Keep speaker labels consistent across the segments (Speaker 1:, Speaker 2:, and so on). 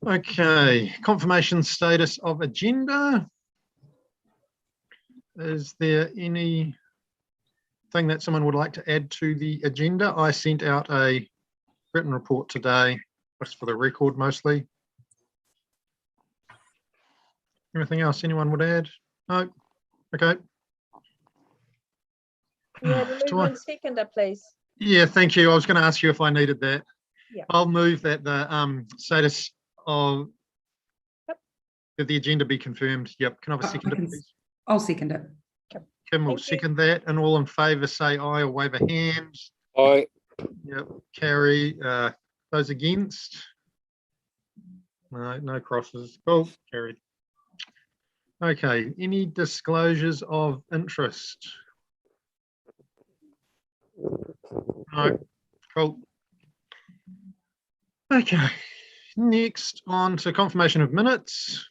Speaker 1: Okay, confirmation status of agenda. Is there anything that someone would like to add to the agenda? I sent out a written report today, just for the record mostly. Anything else anyone would add? No? Okay.
Speaker 2: We have a movement seconder, please.
Speaker 1: Yeah, thank you. I was going to ask you if I needed that.
Speaker 2: Yeah.
Speaker 1: I'll move that the status of the agenda be confirmed. Yep. Can I have a seconder, please?
Speaker 3: I'll second it.
Speaker 1: Kim will second that, and all in favour say aye or wave a hand.
Speaker 4: Aye.
Speaker 1: Yep. Carry. Those against? No, no crosses. Cool. Carried. Okay. Any disclosures of interest? No. Cool. Okay. Next, on to confirmation of minutes.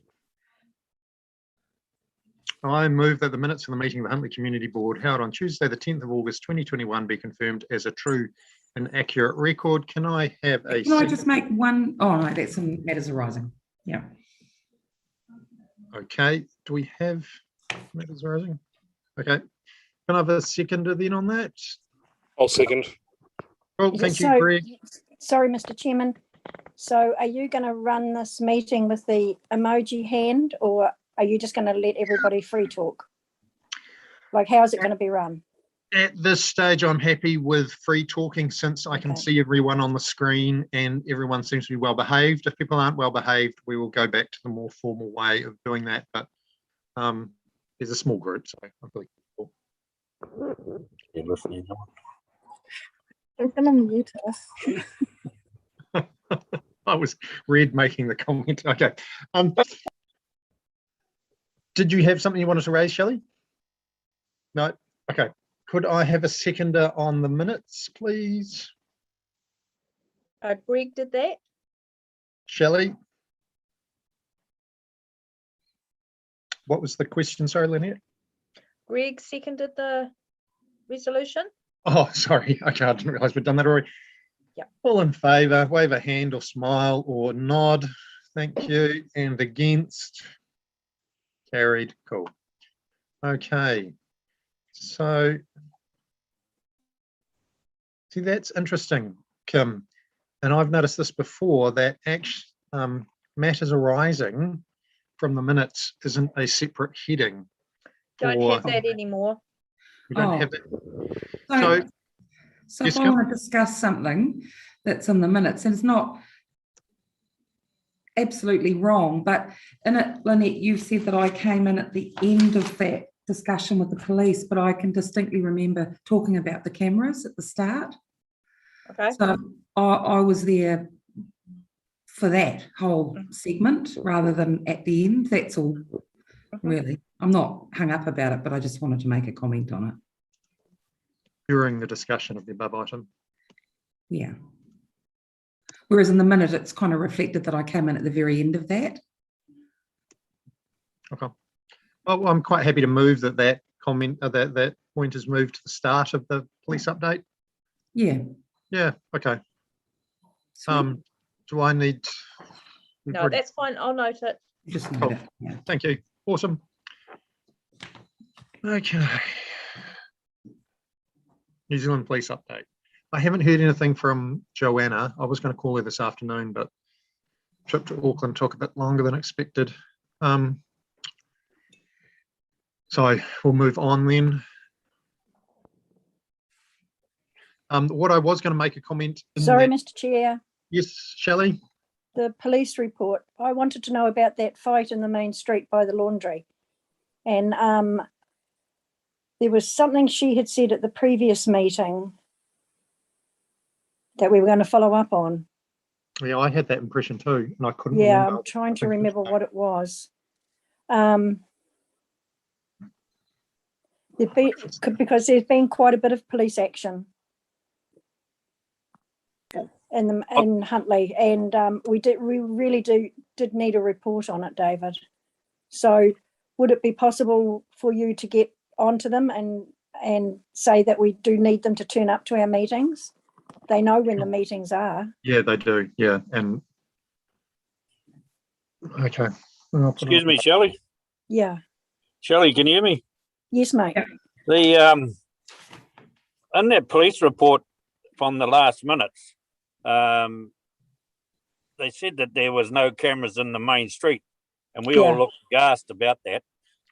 Speaker 1: I move that the minutes of the meeting of the Huntly Community Board held on Tuesday, the 10th of August, 2021 be confirmed as a true and accurate record. Can I have a
Speaker 3: Can I just make one? Oh, no, that's some matters arising. Yeah.
Speaker 1: Okay. Do we have matters arising? Okay. Can I have a seconder then on that?
Speaker 4: I'll second.
Speaker 1: Well, thank you, Greg.
Speaker 5: Sorry, Mr. Chairman. So are you going to run this meeting with the emoji hand, or are you just going to let everybody free talk? Like, how is it going to be run?
Speaker 1: At this stage, I'm happy with free talking since I can see everyone on the screen and everyone seems to be well behaved. If people aren't well behaved, we will go back to the more formal way of doing that. But there's a small group, so I'm really cool.
Speaker 4: You're listening.
Speaker 5: I'm going to mute us.
Speaker 1: I was read making the comment. Okay. Did you have something you wanted to raise, Shelley? No? Okay. Could I have a seconder on the minutes, please?
Speaker 2: Greg did that.
Speaker 1: Shelley? What was the question? Sorry, Lynette.
Speaker 2: Greg seconded the resolution.
Speaker 1: Oh, sorry. Okay, I didn't realise we'd done that already.
Speaker 2: Yeah.
Speaker 1: All in favour, wave a hand or smile or nod. Thank you. And against? Carried. Cool. Okay. So, see, that's interesting, Kim. And I've noticed this before, that actually matters arising from the minutes isn't a separate heading.
Speaker 2: Don't have that anymore.
Speaker 1: We don't have it.
Speaker 3: So
Speaker 1: yes,
Speaker 3: if I want to discuss something that's in the minutes, and it's not absolutely wrong, but in it, Lynette, you said that I came in at the end of that discussion with the police, but I can distinctly remember talking about the cameras at the start.
Speaker 2: Okay.
Speaker 3: So I was there for that whole segment rather than at the end. That's all, really. I'm not hung up about it, but I just wanted to make a comment on it.
Speaker 1: During the discussion of the above item.
Speaker 3: Yeah. Whereas in the minute, it's kind of reflected that I came in at the very end of that.
Speaker 1: Okay. Well, I'm quite happy to move that comment, that point is moved to the start of the police update.
Speaker 3: Yeah.
Speaker 1: Yeah. Okay. Do I need?
Speaker 2: No, that's fine. I'll note it.
Speaker 3: Just note it. Yeah.
Speaker 1: Thank you. Awesome. Okay. New Zealand police update. I haven't heard anything from Joanna. I was going to call her this afternoon, but trip to Auckland took a bit longer than expected. So we'll move on then. What I was going to make a comment.
Speaker 5: Sorry, Mr. Chair.
Speaker 1: Yes, Shelley.
Speaker 5: The police report. I wanted to know about that fight in the main street by the laundry. And there was something she had said at the previous meeting that we were going to follow up on.
Speaker 1: Yeah, I had that impression too, and I couldn't
Speaker 5: Yeah,
Speaker 1: remember.
Speaker 5: I'm trying to remember what it was. Because there's been quite a bit of police action in Huntly, and we really did need a report on it, David. So would it be possible for you to get onto them and say that we do need them to turn up to our meetings? They know when the meetings are.
Speaker 1: Yeah, they do. Yeah, and Okay. I'll put it
Speaker 4: Excuse
Speaker 1: on.
Speaker 4: me, Shelley.
Speaker 5: Yeah.
Speaker 4: Shelley, can you hear me?
Speaker 5: Yes, mate.
Speaker 4: The in that police report from the last minutes, they said that there was no cameras in the main street, and we all
Speaker 5: Yeah.
Speaker 4: looked aghast about that.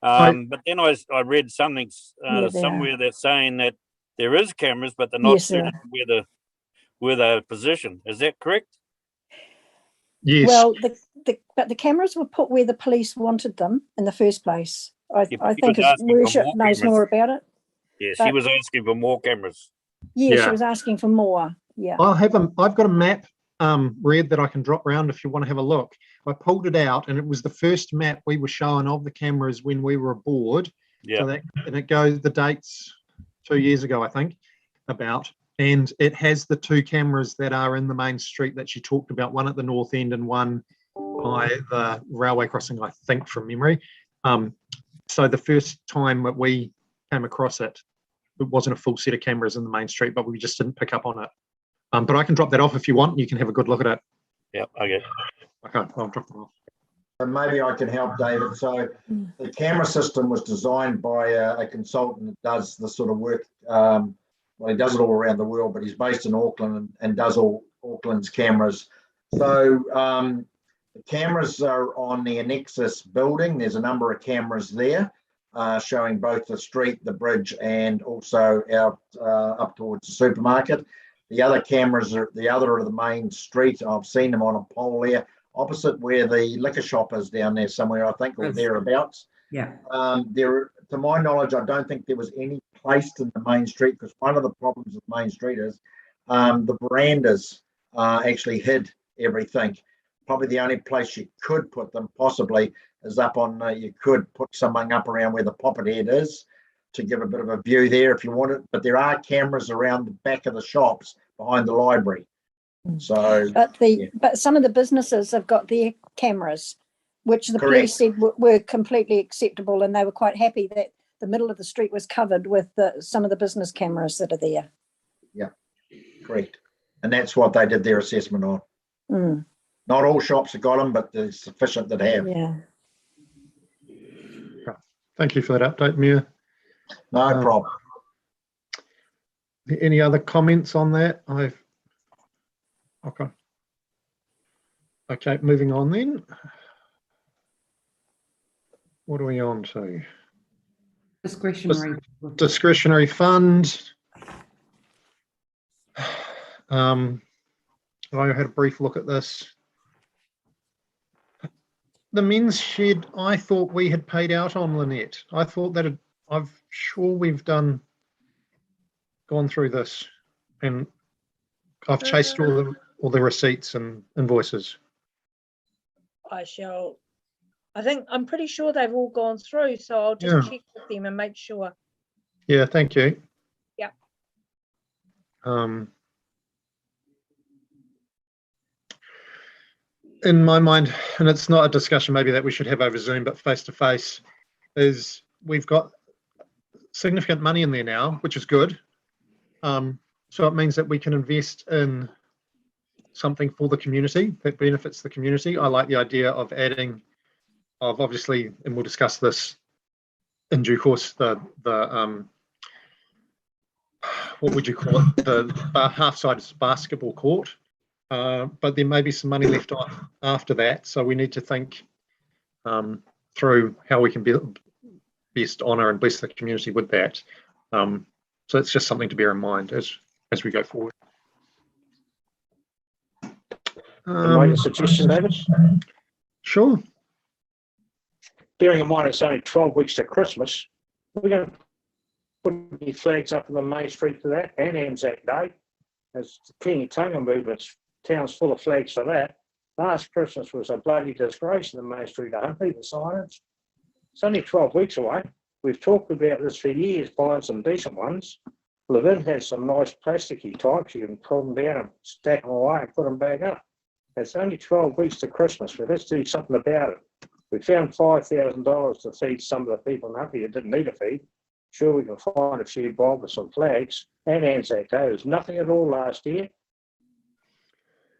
Speaker 1: Right.
Speaker 4: But then I read something
Speaker 5: Yeah, they
Speaker 4: somewhere that's saying that there is cameras, but they're not
Speaker 5: Yes, there
Speaker 4: suited where they're positioned. Is that correct?
Speaker 1: Yes.
Speaker 5: Well, but the cameras were put where the police wanted them in the first place. I
Speaker 4: He
Speaker 5: think
Speaker 4: was
Speaker 5: his
Speaker 4: asking for
Speaker 5: worship
Speaker 4: more
Speaker 5: knows
Speaker 4: cameras.
Speaker 5: more about it.
Speaker 4: Yes, he
Speaker 5: But-
Speaker 4: was asking for more cameras.
Speaker 5: Yeah,
Speaker 1: Yeah.
Speaker 5: she was asking for more. Yeah.
Speaker 1: I've got a map, Red, that I can drop around if you want to have a look. I pulled it out, and it was the first map we were showing of the cameras when we were aboard.
Speaker 4: Yeah.
Speaker 1: So and it goes the dates 2 years ago, I think, about, and it has the two cameras that are in the main street that she talked about, one at the north end and one by the railway crossing, I think, from memory. So the first time that we came across it, it wasn't a full set of cameras in the main street, but we just didn't pick up on it. But I can drop that off if you want. You can have a good look at it.
Speaker 4: Yeah, okay.
Speaker 1: Okay, I'll drop them off.
Speaker 6: So maybe I can help, David. So the camera system was designed by a consultant that does this sort of work. Well, he does it all around the world, but he's based in Auckland and does all Auckland's cameras. So the cameras are on the Annexus building. There's a number of cameras there showing both the street, the bridge, and also out up towards the supermarket. The other cameras are the other of the main street. I've seen them on a pole there, opposite where the liquor shop is down there somewhere, I think, or
Speaker 3: Yes.
Speaker 6: thereabouts.
Speaker 3: Yeah.
Speaker 6: There, to my knowledge, I don't think there was any placed in the main street, because one of the problems with Main Street is the verandas actually hid everything. Probably the only place you could put them possibly is up on, you could put something up around where the poppet head is to give a bit of a view there if you want it. But there are cameras around the back of the shops behind the library. So
Speaker 5: But some of the businesses have got their cameras, which the
Speaker 6: Correct.
Speaker 5: police said were completely acceptable, and they were quite happy that the middle of the street was covered with some of the business cameras that are there.
Speaker 6: correct. And that's what they did their assessment on.
Speaker 5: Mm,
Speaker 6: Not all shops have got them, but there's sufficient that have.
Speaker 5: yeah.
Speaker 1: Thank you for that update, Mia.
Speaker 6: No problem.
Speaker 1: Any other comments on that? Okay, moving on then. What are we on to?
Speaker 3: Discretionary.
Speaker 1: Discretionary fund. I had a brief look at this. The men's shed, I thought we had paid out on, Lynette. I thought that I'm sure we've gone through this, and I've chased all the receipts and invoices.
Speaker 2: I'm pretty sure they've all gone through, so I'll just check with them and make sure.
Speaker 1: Yeah, thank you.
Speaker 2: Yeah.
Speaker 1: In my mind, and it's not a discussion maybe that we should have over Zoom, but face to face, is we've got significant money in there now, which is good. So it means that we can invest in something for the community that benefits the community. I like the idea of adding, of obviously, and we'll discuss this in due course, the what would you call it, the half-size basketball court. But there may be some money left off after that, so we need to think through how we can best honour and bless the community with that. So it's just something to bear in mind as we go forward.
Speaker 7: Can I make a suggestion, David?
Speaker 1: Sure.
Speaker 7: Bearing in mind it's only 12 weeks to Christmas, we're going to put any flags up in the main street for that, and Anzac Day. As the King Tonga movement, town's full of flags for that. Last Christmas was a bloody disgrace in the main street, the signage. It's only 12 weeks away. We've talked about this for years, buying some decent ones. Levin has some nice plasticky types. You can pull them down and stack them away and put them back up. It's only 12 weeks to Christmas, but let's do something about it. We found $5,000 to feed some of the people in Huntly that didn't need a feed. Sure, we can find a few bob with some flags and Anzac Day. There was nothing at all last year.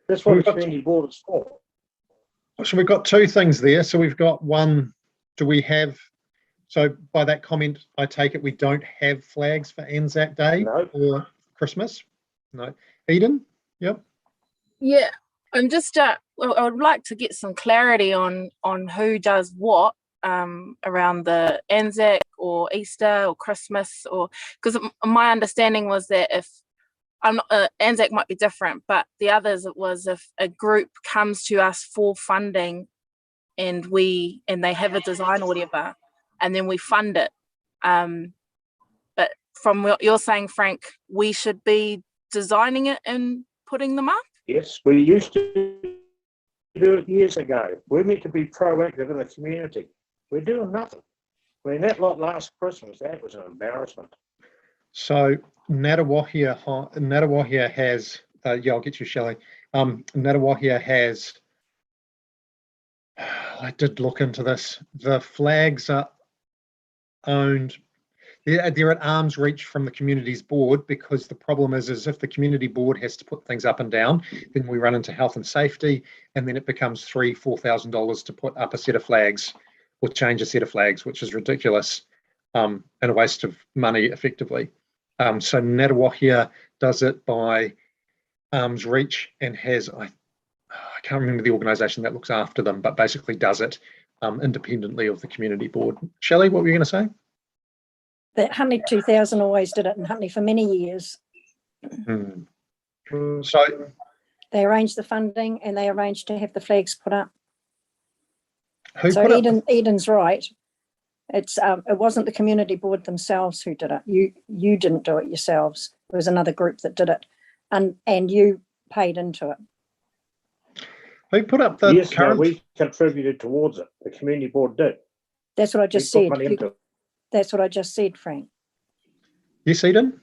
Speaker 7: That's what the community board is for.
Speaker 1: So we've got two things there. So we've got one, so by that comment, I take it we don't have flags for Anzac Day
Speaker 7: No.
Speaker 1: or Christmas? No. Eden? Yep.
Speaker 8: Yeah, I'm just well, I would like to get some clarity on who does what around the Anzac or Easter or Christmas, or because my understanding was that if I'm not, Anzac might be different, but the others it was if a group comes to us for funding and they have a design or whatever, and then we fund it. But from what you're saying, Frank, we should be designing it and putting them up.
Speaker 7: Yes, we used to do it years ago. We're meant to be proactive in the community. We're doing nothing. I mean, that lot last Christmas, that was an embarrassment.
Speaker 1: So Natawahia has, yeah, I'll get you, Shelley. Natawahia has, I did look into this. The flags are owned, they're at arm's reach from the community's board, because the problem is if the community board has to put things up and down, then we run into health and safety, and then it becomes $3,000-4,000 to put up a set of flags or change a set of flags, which is ridiculous and a waste of money effectively. So Natawahia does it by arm's reach and has, I can't remember the organisation that looks after them, but basically does it independently of the community board. Shelley, what were you going to say?
Speaker 5: That Huntly 2000 always did it in Huntly for many years.
Speaker 1: So
Speaker 5: They arranged the funding and they arranged to have the flags put up.
Speaker 1: who
Speaker 5: So
Speaker 1: put up
Speaker 5: Eden's right. It wasn't the community board themselves who did it. You didn't do it yourselves. It was another group that did it, and you paid into it.
Speaker 1: who put up the
Speaker 7: Yes, no,
Speaker 1: current?
Speaker 7: we contributed towards it. The community board did.
Speaker 5: That's what I just
Speaker 7: We
Speaker 5: said.
Speaker 7: put money into it.
Speaker 5: That's what I just said, Frank.
Speaker 1: Yes, Eden?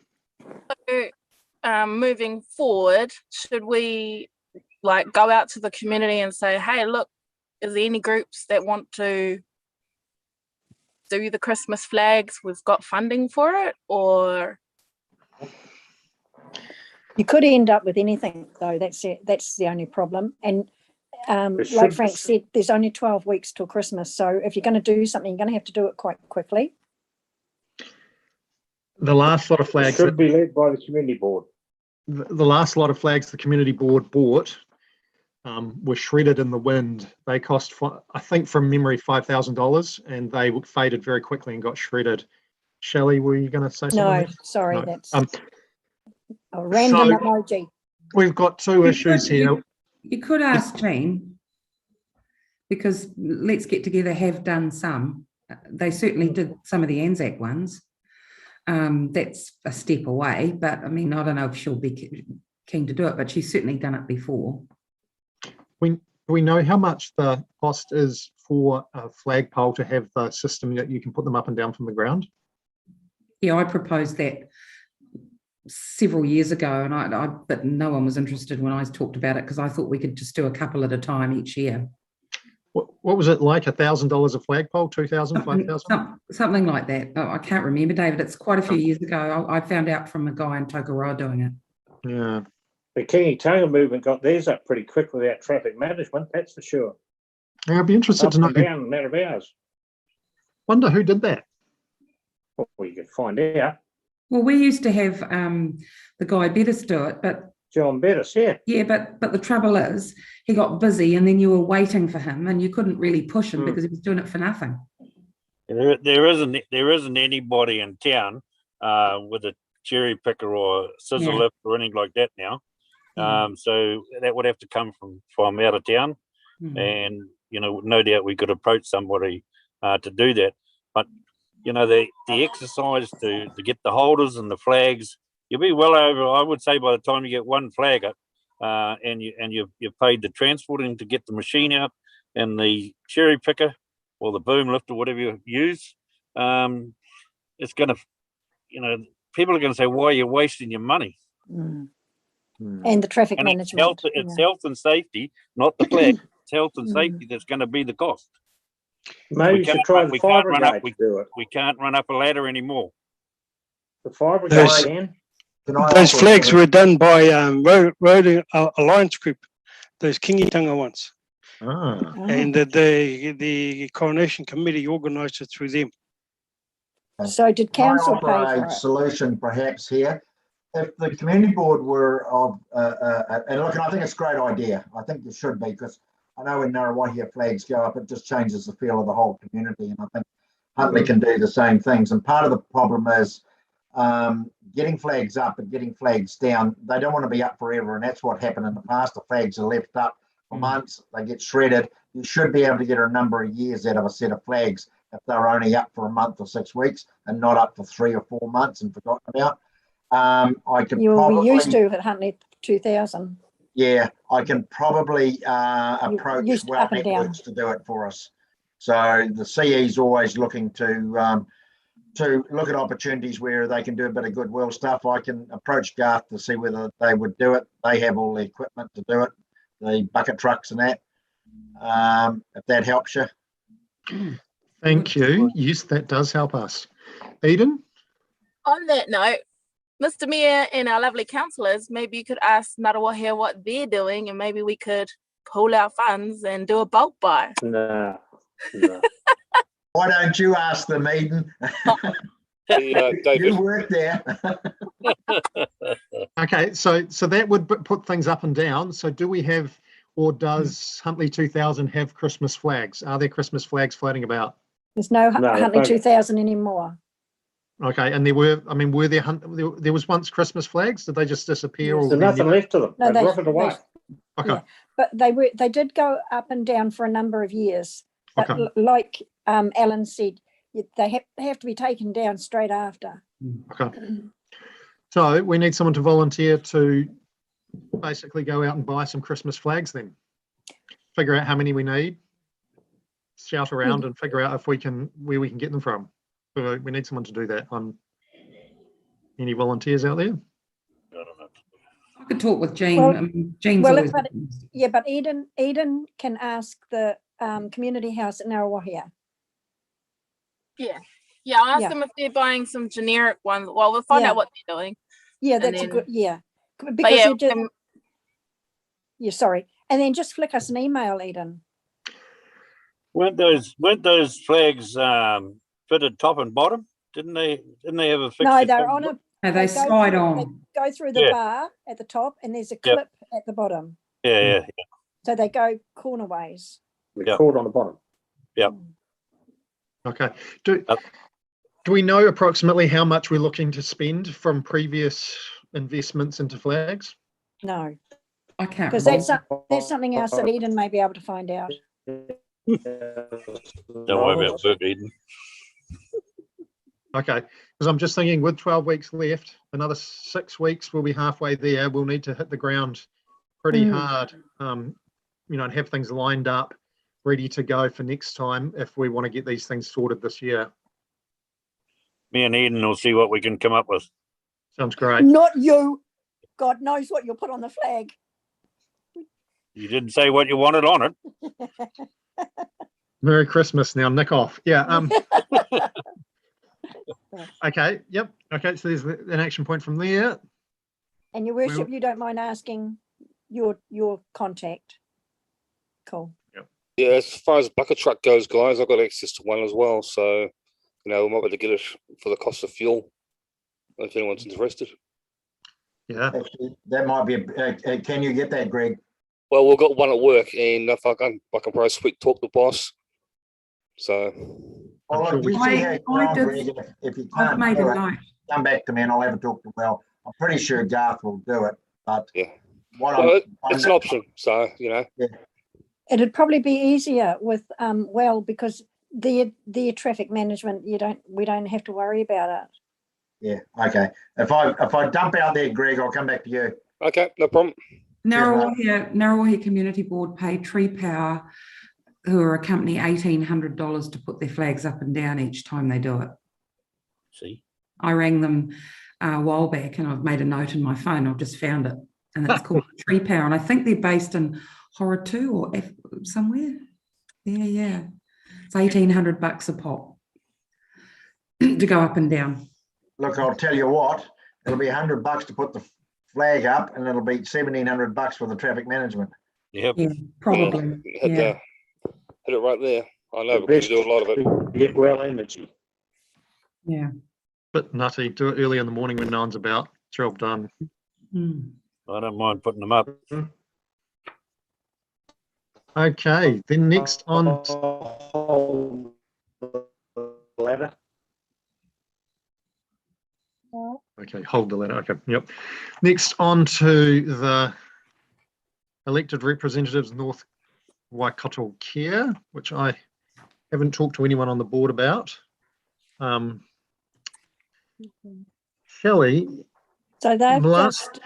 Speaker 8: So, moving forward, should we like go out to the community and say, hey, look, is there any groups that want to do the Christmas flags? We've got funding for it, or
Speaker 5: You could end up with anything though. That's it. That's the only problem. And like
Speaker 7: should-
Speaker 5: Frank said, there's only 12 weeks till Christmas. So if you're going to do something, you're going to have to do it quite quickly.
Speaker 1: The last lot of
Speaker 7: It
Speaker 1: flags,
Speaker 7: should be led by the community board.
Speaker 1: the last lot of flags the community board bought were shredded in the wind. They cost, I think from memory, $5,000, and they faded very quickly and got shredded. Shelley, were you going to say something?
Speaker 5: No, sorry,
Speaker 1: No.
Speaker 5: that's a random
Speaker 1: so-
Speaker 5: emoji.
Speaker 1: We've got two issues here.
Speaker 3: You could ask Jean, because Let's Get Together have done some. They certainly did some of the Anzac ones. That's a step away, but I mean, I don't know if she'll be keen to do it, but she's certainly done it before.
Speaker 1: We know how much the cost is for a flagpole to have the system that you can put them up and down from the ground.
Speaker 3: Yeah, I proposed that several years ago, and but no one was interested when I talked about it, because I thought we could just do a couple at a time each year.
Speaker 1: What was it like? $1,000 a flagpole, 2,000, 5,000?
Speaker 3: Something like that. Oh, I can't remember, David. It's quite a few years ago. I found out from a guy in Tokoroa doing it.
Speaker 1: Yeah.
Speaker 7: The Kingi movement got theirs up pretty quick without traffic management, that's for sure.
Speaker 1: I'd be interested
Speaker 7: Up
Speaker 1: to know.
Speaker 7: and down in a matter of hours.
Speaker 1: Wonder who did that.
Speaker 7: Well, you could find out.
Speaker 3: Well, we used to have the guy Bettis do it, but
Speaker 7: John Bettis, yeah.
Speaker 3: yeah, but the trouble is he got busy, and then you were waiting for him, and you couldn't really push him because he was doing it for nothing.
Speaker 4: There isn't anybody in town with a cherry picker or scissor
Speaker 3: Yeah.
Speaker 4: lift or anything like that now. So that would have to come from out of town, and no doubt we could approach somebody to do that. But the exercise to get the holders and the flags, you'll be well over. I would say by the time you get one flag up, and you've paid the transporting to get the machine out and the cherry picker or the boom lift or whatever you use, it's going to, people are going to say, why are you wasting your money?
Speaker 5: And the traffic
Speaker 4: And it's
Speaker 5: management.
Speaker 4: health and safety, not the flag. It's health and safety that's going to be the cost.
Speaker 7: Maybe you should try the
Speaker 4: we
Speaker 7: fire
Speaker 4: can't run up.
Speaker 7: brigade to do it.
Speaker 4: We can't run up a ladder anymore.
Speaker 7: The fire brigade
Speaker 9: Those-
Speaker 7: can.
Speaker 6: Can I
Speaker 9: Those
Speaker 6: offer a
Speaker 9: flags
Speaker 6: sort
Speaker 9: were done by Road Alliance Group, those Kingi ones.
Speaker 1: Ah,
Speaker 9: and the Coronation Committee organised it through them.
Speaker 5: So did
Speaker 6: Can I
Speaker 5: council pay
Speaker 6: offer
Speaker 5: for
Speaker 6: a
Speaker 5: it?
Speaker 6: solution perhaps here? If the community board were of, and look, and I think it's a great idea. I think it should be, because I know when Ngaruawahia flags go up, it just changes the feel of the whole community. And I think Huntly can do the same things. And part of the problem is getting flags up and getting flags down. They don't want to be up forever. And that's what happened in the past. The flags are left up for months. They get shredded. You should be able to get a number of years out of a set of flags if they're only up for a month or 6 weeks and not up for 3 or 4 months and forgotten about. I could
Speaker 5: We used
Speaker 6: probably,
Speaker 5: to at Huntley 2000.
Speaker 6: yeah, I can probably approach
Speaker 5: used
Speaker 6: Well
Speaker 5: up and down.
Speaker 6: Networks to do it for us. So the CE is always looking to look at opportunities where they can do a bit of goodwill stuff. I can approach Garth to see whether they would do it. They have all the equipment to do it, the bucket trucks and that. If that helps you.
Speaker 1: thank you. Yes, that does help us. Eden?
Speaker 8: On that note, Mr. Mayor and our lovely councillors, maybe you could ask Ngaruawahia what they're doing, and maybe we could pool our funds and do a bulk buy.
Speaker 7: No.
Speaker 6: Why don't you ask them, Eden? You
Speaker 10: David,
Speaker 6: work there.
Speaker 1: Okay, so that would put things up and down. So do we have, or does Huntley 2000 have Christmas flags? Are there Christmas flags floating about?
Speaker 5: There's no
Speaker 7: No,
Speaker 5: Huntley
Speaker 7: okay.
Speaker 5: 2000 anymore.
Speaker 1: Okay, and there were there was once Christmas flags? Did they just disappear?
Speaker 5: Yes.
Speaker 1: Or
Speaker 7: There's nothing left of them.
Speaker 5: No,
Speaker 7: They've rotted away.
Speaker 1: Okay,
Speaker 5: But they did go up and down for a number of years. But
Speaker 1: Okay.
Speaker 5: like Alan said, they have to be taken down straight after.
Speaker 1: okay. So we need someone to volunteer to basically go out and buy some Christmas flags then. Figure out how many we need, shout around and figure out where we can get them from. So we need someone to do that. Any volunteers out there?
Speaker 4: I don't know.
Speaker 3: I could talk with Jean.
Speaker 5: Well-
Speaker 3: Jean's
Speaker 5: well,
Speaker 3: always.
Speaker 5: But Eden can ask the community house at Ngaruawahia.
Speaker 8: Yeah, I'll ask
Speaker 5: Yeah.
Speaker 8: them if they're buying some generic ones. Well, we'll find
Speaker 5: Yeah.
Speaker 8: out what they're doing.
Speaker 5: Yeah,
Speaker 8: And
Speaker 5: that's a
Speaker 8: then-
Speaker 5: good, yeah.
Speaker 8: But
Speaker 5: Because
Speaker 8: yeah,
Speaker 5: you just,
Speaker 8: um,
Speaker 5: yeah, sorry. And then just flick us an email, Eden.
Speaker 4: Weren't those flags fitted top and bottom? Didn't they have a fixture?
Speaker 5: No, they're on a,
Speaker 3: No, they
Speaker 5: they go
Speaker 3: slide
Speaker 5: through-
Speaker 3: on.
Speaker 5: go through the
Speaker 4: Yeah.
Speaker 5: bar at the top and there's a
Speaker 4: Yep.
Speaker 5: clip at the bottom.
Speaker 4: Yeah.
Speaker 5: So they go corner ways.
Speaker 7: The
Speaker 4: Yeah.
Speaker 7: cord on the bottom.
Speaker 1: Okay. Do
Speaker 4: Uh,
Speaker 1: we know approximately how much we're looking to spend from previous investments into flags?
Speaker 5: No,
Speaker 3: I can't.
Speaker 5: because
Speaker 3: remember.
Speaker 5: that's something else that Eden may be able to find out.
Speaker 4: Don't worry about work, Eden.
Speaker 1: Okay, because I'm just thinking with 12 weeks left, another 6 weeks, we'll be halfway there. We'll need to hit the ground pretty hard, and have things lined up, ready to go for next time if we want to get these things sorted this year.
Speaker 4: Me and Eden will see what we can come up with.
Speaker 1: Sounds great.
Speaker 5: Not you. God knows what you'll put on the flag.
Speaker 4: You didn't say what you wanted on it.
Speaker 1: Merry Christmas now, nick off. Yeah. Okay. Yep. Okay. So there's an action point from there.
Speaker 5: And your worship, you don't mind asking your contact. Cool.
Speaker 10: yeah, as far as bucket truck goes, guys, I've got access to one as well. So, we might be able to get it for the cost of fuel if anyone's interested.
Speaker 1: Yeah.
Speaker 6: Actually, that might be, can you get that, Greg?
Speaker 10: Well, we've got one at work, and if I can probably talk to the boss. So,
Speaker 6: Well,
Speaker 1: I'm sure
Speaker 6: look, we
Speaker 1: we-
Speaker 6: see how you get on,
Speaker 3: did-
Speaker 6: Greg. If you
Speaker 3: I've
Speaker 6: can't
Speaker 3: made
Speaker 6: do
Speaker 3: a
Speaker 6: it,
Speaker 3: note.
Speaker 6: come back to me and I'll have a talk to Well. I'm pretty sure Garth will do it, but
Speaker 10: yeah,
Speaker 6: what
Speaker 10: well,
Speaker 6: I'm
Speaker 10: it's an option. So,
Speaker 5: It'd probably be easier with well, because the traffic management, we don't have to worry about it.
Speaker 6: yeah, okay. If I dump out there, Greg, I'll come back to you.
Speaker 10: okay, no problem.
Speaker 3: Ngaruawahia Community Board paid Tree Power, who are a company, $1,800 to put their flags up and down each time they do it.
Speaker 4: See?
Speaker 3: I rang them a while back and I've made a note in my phone. I've just found it. And it's called Tree Power. And I think they're based in Horatu or somewhere. Yeah. It's $1,800 a pop to go up and down.
Speaker 6: Look, I'll tell you what, it'll be $100 to put the flag up and it'll be $1,700 for the traffic management.
Speaker 4: Yep.
Speaker 3: Yeah, probably.
Speaker 10: Hit,
Speaker 3: Yeah.
Speaker 10: hit it right there. I know
Speaker 7: The
Speaker 10: because
Speaker 7: best
Speaker 10: we do a lot of it.
Speaker 7: to get well energy.
Speaker 3: Yeah.
Speaker 1: Bit nutty. Do it early in the morning when no one's about. Job done.
Speaker 3: Mm.
Speaker 4: I don't mind putting them up.
Speaker 1: Okay, then next on.
Speaker 7: Ladder.
Speaker 1: Okay, hold the letter. Okay, yep. Next on to the elected representatives North Waikato Care, which I haven't talked to anyone on the board about. Shelley,
Speaker 5: So they've
Speaker 1: last,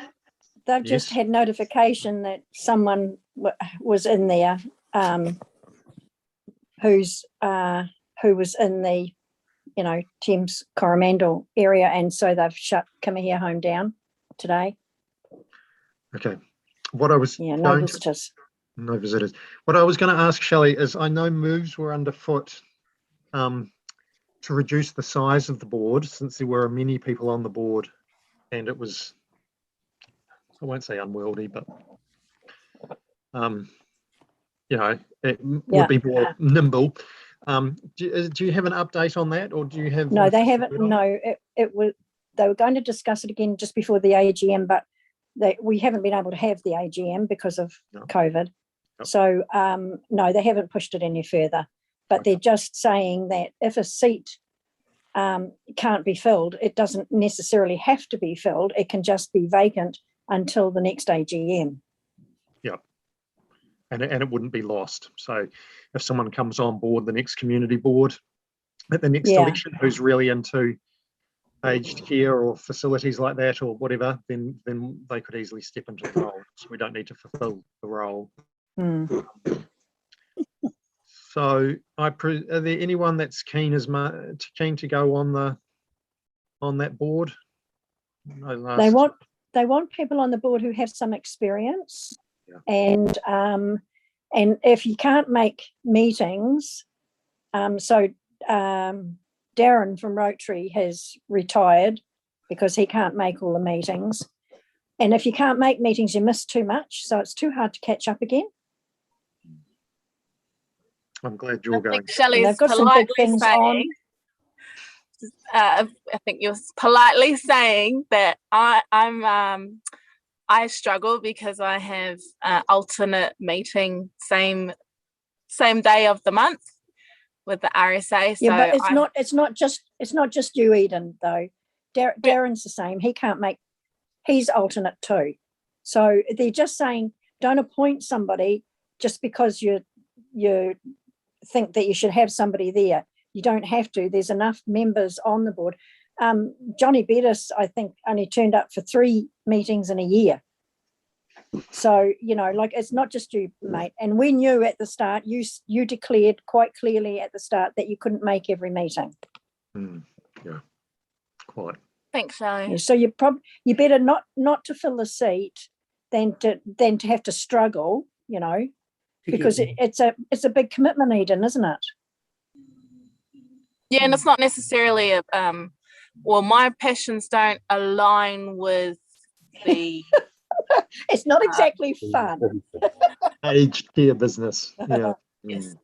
Speaker 5: just
Speaker 1: yes.
Speaker 5: had notification that someone was in there, who was in the, Thames Coromandel area, and so they've shut Kamihia Home down today.
Speaker 1: Okay, what I was
Speaker 5: No
Speaker 1: going to-
Speaker 5: visitors.
Speaker 1: No visitors. What I was going to ask Shelley is, I know moves were underfoot to reduce the size of the board, since there were many people on the board, and it was, I won't say unwieldy, but it would be more nimble. Do you have an update on that, or do you have?
Speaker 5: No, they haven't. No, it was. They were going to discuss it again just before the AGM, but we haven't been able to have the AGM because of COVID. Yep. So no, they haven't pushed it any further. But they're just saying that if a seat can't be filled, it doesn't necessarily have to be filled. It can just be vacant until the next AGM.
Speaker 1: Yep. And it wouldn't be lost. So if someone comes on board the next community board at the next election who's really into aged care or facilities like that or whatever, then they could easily step into the role. So we don't need to fulfill the role. So are there anyone that's keen to go on that board? No,
Speaker 5: they want people on the board who have some experience. And if you can't make meetings, Darren from Rotary has retired because he can't make all the meetings. And if you can't make meetings, you miss too much. So it's too hard to catch up again.
Speaker 1: I'm glad you're going.
Speaker 8: Shelley's politely saying, I think you're politely saying that I struggle because I have alternate meeting same day of the month with the RSA. So
Speaker 5: yeah, but it's not just you, Eden, though. Darren's the same. He can't make. He's alternate too. So they're just saying don't appoint somebody just because you think that you should have somebody there. You don't have to. There's enough members on the board. Johnny Bettis, I think, only turned up for 3 meetings in a year. So, it's not just you, mate. And we knew at the start, you declared quite clearly at the start that you couldn't make every meeting.
Speaker 1: Yeah, quite.
Speaker 8: Thanks, Shelley.
Speaker 5: Yeah, so you better not to fill the seat than to have to struggle, because it's a big commitment, Eden, isn't it?
Speaker 8: Yeah, and it's not necessarily my passions don't align with the.
Speaker 5: It's not exactly fun.
Speaker 1: Aged care business. Yeah.
Speaker 8: Yes.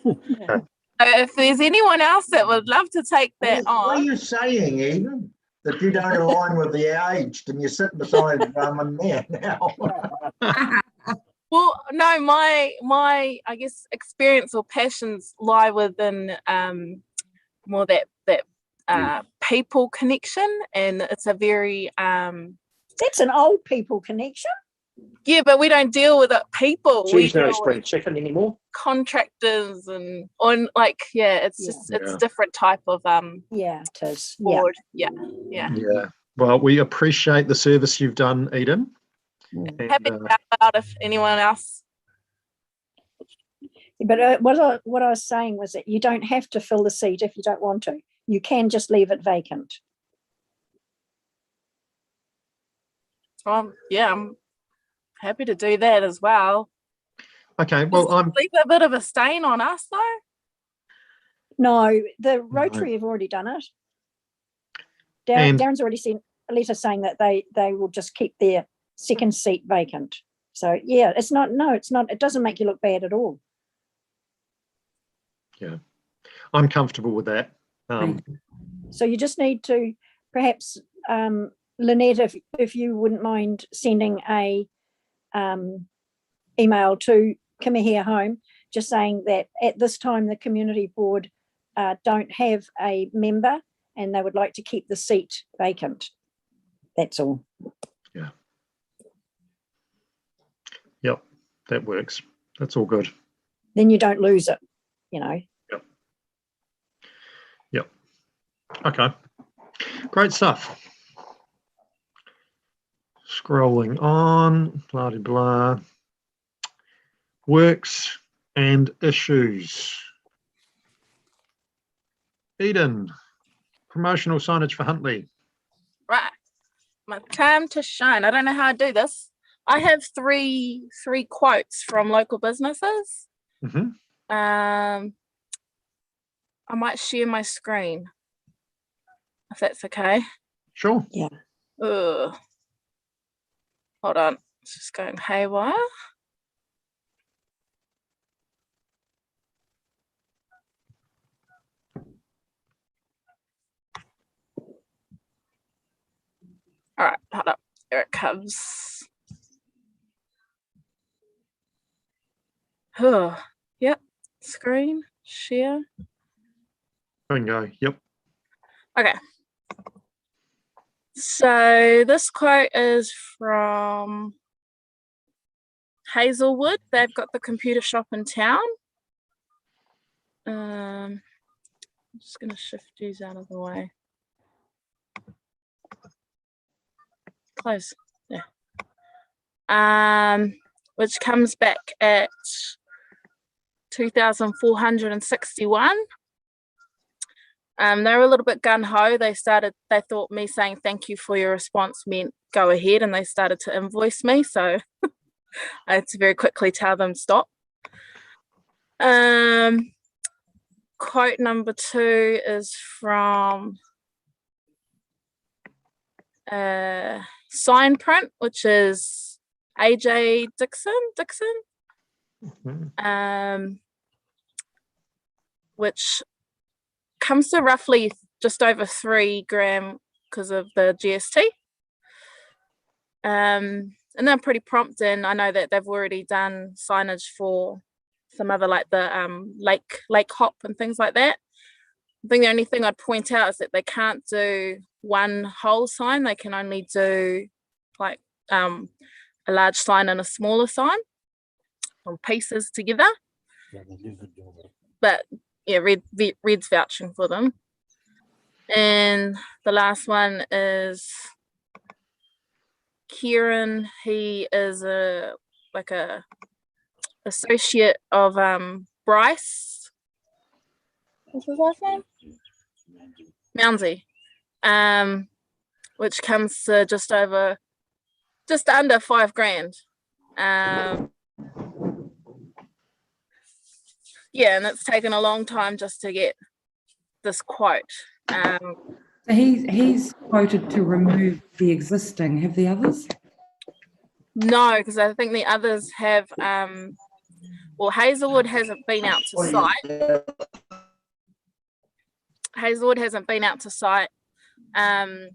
Speaker 1: Okay.
Speaker 8: So if there's anyone else that would love to take that on.
Speaker 6: What are you saying, Eden? That you don't align with the aged and you're sitting beside a man now.
Speaker 8: Well, no, my I guess experience or passions lie within more that people connection, and it's a very
Speaker 5: That's an old people connection.
Speaker 8: Yeah, but we don't deal with people.
Speaker 7: She's no spring chicken anymore.
Speaker 8: Contractors and it's a different type of
Speaker 5: it is.
Speaker 8: board. Yeah.
Speaker 1: Well, we appreciate the service you've done, Eden.
Speaker 8: Happy to help out if anyone else.
Speaker 5: But what I was saying was that you don't have to fill the seat if you don't want to. You can just leave it vacant.
Speaker 8: I'm happy to do that as well.
Speaker 1: Okay, well,
Speaker 8: leave a bit of a stain on us though.
Speaker 5: No, the Rotary have already done it. Darren's already sent a letter saying that they will just keep their second seat vacant. So yeah, it's not, no, it's not, it doesn't make you look bad at all.
Speaker 1: I'm comfortable with that.
Speaker 5: So you just need to perhaps, Lynette, if you wouldn't mind sending a email to Kimihia Home, just saying that at this time the community board don't have a member and they would like to keep the seat vacant. That's all.
Speaker 1: Yep, that works. That's all good.
Speaker 5: Then you don't lose it, you know.
Speaker 1: Yep. Okay. Great stuff. Scrolling on, blah, blah, blah. Works and issues. Eden, promotional signage for Huntly.
Speaker 8: Right. My time to shine. I don't know how I do this. I have three quotes from local businesses.
Speaker 1: Mm-hmm.
Speaker 8: I might share my screen, if that's okay.
Speaker 1: Sure.
Speaker 5: Yeah.
Speaker 8: Ugh. Hold on. It's just going haywire. All right, hold up. Here it comes. Oh, yep. Screen, share.
Speaker 1: Bingo. Yep.
Speaker 8: Okay. So this quote is from Hazelwood. They've got the computer shop in town. I'm just going to shift these out of the way. Close. Yeah. Which comes back at 2,461. They were a little bit gun-ho. They thought me saying thank you for your response meant go ahead, and they started to invoice me, so I had to very quickly tell them stop. Quote number 2 is from Sign Print, which is AJ Dixon, which comes to roughly just over 3 grand because of the GST. And they're pretty prompt, and I know that they've already done signage for some other, like the lake hop and things like that. I think the only thing I'd point out is that they can't do one whole sign. They can only do like a large sign and a smaller sign, or pieces together. But yeah, Red's vouching for them. And the last one is Kieran. He is a associate of Bryce. What's his last name? Mounsey. Which comes to just under 5 grand. Yeah, and it's taken a long time just to get this quote.
Speaker 3: So he's quoted to remove the existing. Have the others?
Speaker 8: No, because I think the others have. Well, Hazelwood hasn't been out to site. Hazelwood hasn't been out to site, and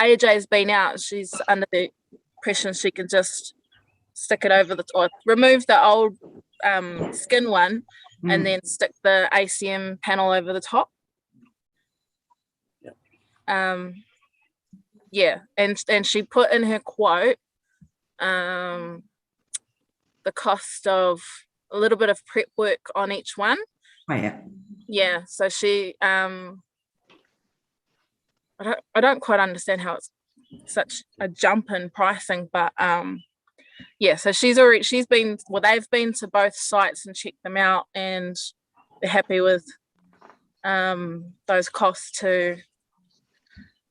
Speaker 8: AJ's been out. She's under the impression she can just stick it over or remove the old skin one and then stick the ACM panel over the top. Yeah, and she put in her quote the cost of a little bit of prep work on each one.
Speaker 3: Oh, yeah.
Speaker 8: Yeah, so she I don't quite understand how it's such a jump in pricing, but yeah, so they've been to both sites and checked them out, and they're happy with those costs to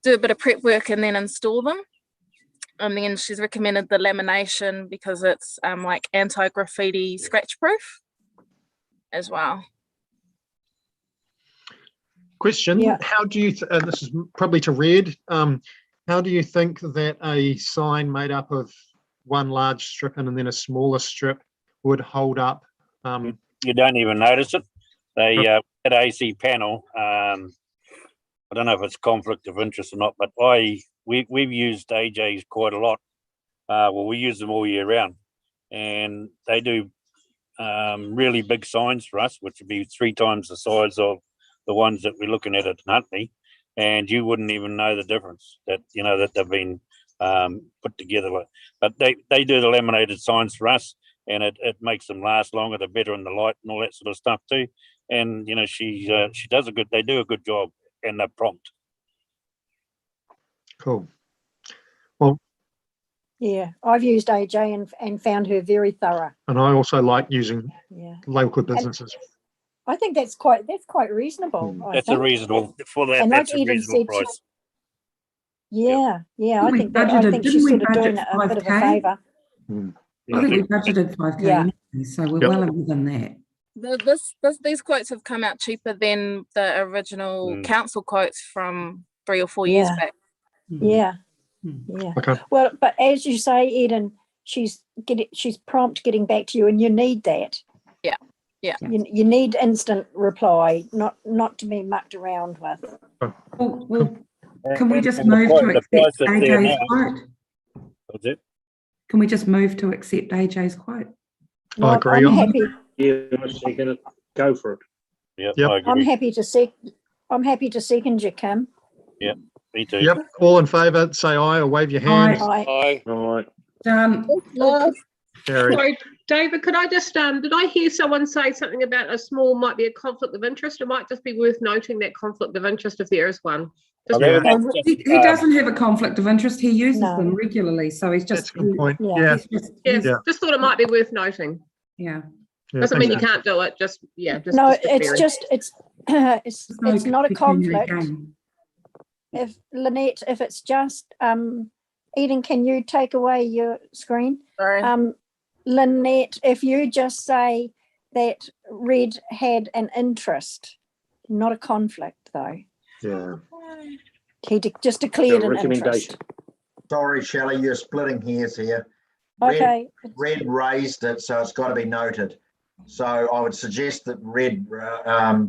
Speaker 8: do a bit of prep work and then install them. And then she's recommended the lamination because it's like anti-graffiti scratch proof as well.
Speaker 1: Question,
Speaker 5: Yeah.
Speaker 1: how do you, this is probably to Red, how do you think that a sign made up of one large strip in and then a smaller strip would hold up.
Speaker 4: You don't even notice it. They at AC panel. I don't know if it's conflict of interest or not, but we've used AJs quite a lot. Well, we use them all year round, and they do really big signs for us, which would be 3 times the size of the ones that we're looking at Huntly, and you wouldn't even know the difference that that they've been put together. But they do the laminated signs for us, and it makes them last longer. They're better in the light and all that sort of stuff too. And she does they do a good job, and they're prompt.
Speaker 1: Cool. Well,
Speaker 5: Yeah, I've used AJ and found her very thorough.
Speaker 1: and I also like using
Speaker 5: Yeah,
Speaker 1: local businesses.
Speaker 5: I think that's quite reasonable. I
Speaker 4: That's
Speaker 5: think.
Speaker 4: a reasonable for that.
Speaker 5: And like
Speaker 4: That's a
Speaker 5: Eden
Speaker 4: reasonable
Speaker 5: said,
Speaker 4: price.
Speaker 5: Yeah, I
Speaker 3: We
Speaker 5: think I
Speaker 3: budgeted-
Speaker 5: think
Speaker 3: didn't
Speaker 5: she's
Speaker 3: we
Speaker 5: sort of doing
Speaker 3: budget
Speaker 5: it a bit of a
Speaker 3: 5K?
Speaker 5: favour.
Speaker 3: I think we budgeted 5K,
Speaker 5: Yeah.
Speaker 3: anyway, so we're
Speaker 1: Yep.
Speaker 3: well within that.
Speaker 8: These quotes have come out cheaper than the original council quotes from 3 or 4 years
Speaker 5: Yeah.
Speaker 8: back.
Speaker 5: Yeah,
Speaker 3: Mm.
Speaker 5: yeah.
Speaker 1: Okay.
Speaker 5: Well, but as you say, Eden, she's prompt getting back to you, and you need that.
Speaker 8: Yeah.
Speaker 5: You need instant reply, not to be mucked around with.
Speaker 3: Well, can we just
Speaker 4: And the
Speaker 3: move
Speaker 4: price-
Speaker 3: to
Speaker 4: the price
Speaker 3: accept
Speaker 4: that's there
Speaker 3: AJ's
Speaker 4: now-
Speaker 3: quote?
Speaker 4: What's it?
Speaker 3: Can we just move to accept AJ's quote?
Speaker 1: I agree.
Speaker 5: I'm happy.
Speaker 7: Yeah, I second it. Go for it.
Speaker 4: Yep,
Speaker 1: Yep.
Speaker 4: I
Speaker 5: I'm
Speaker 4: agree.
Speaker 5: happy to second you, Kim.
Speaker 4: Me too.
Speaker 1: Yep. All in favour, say aye or wave your hand.
Speaker 5: Aye.
Speaker 10: Aye.
Speaker 7: All right.
Speaker 3: Done.
Speaker 1: Carried.
Speaker 11: Sorry, David, could I just, did I hear someone say something about a small might be a conflict of interest? It might just be worth noting that conflict of interest if there is one. Just
Speaker 1: Yeah.
Speaker 3: He doesn't have a conflict of interest. He uses
Speaker 5: No.
Speaker 3: them regularly, so he's
Speaker 1: That's
Speaker 3: just
Speaker 1: a good point.
Speaker 5: Yeah.
Speaker 1: Yeah.
Speaker 3: he's just
Speaker 11: yeah,
Speaker 3: he's-
Speaker 11: just thought it might be worth noting.
Speaker 3: yeah.
Speaker 1: Yeah,
Speaker 11: Doesn't mean you
Speaker 1: thanks.
Speaker 11: can't do it, just
Speaker 5: No,
Speaker 11: declaring.
Speaker 5: it's just it's
Speaker 3: There's no
Speaker 5: it's not a
Speaker 3: pecuniary
Speaker 5: conflict.
Speaker 3: gain.
Speaker 5: If Lynette, if it's just Eden, can you take away your screen?
Speaker 8: Sorry.
Speaker 5: Lynette, if you just say that Red had an interest, not a conflict though.
Speaker 1: Yeah.
Speaker 5: He just declared
Speaker 7: A
Speaker 5: an
Speaker 7: recommendation.
Speaker 5: interest.
Speaker 6: Sorry, Shelley, you're splitting hairs here. Red-
Speaker 5: Okay,
Speaker 6: Red raised it, so it's got to be noted. So I would suggest that Red,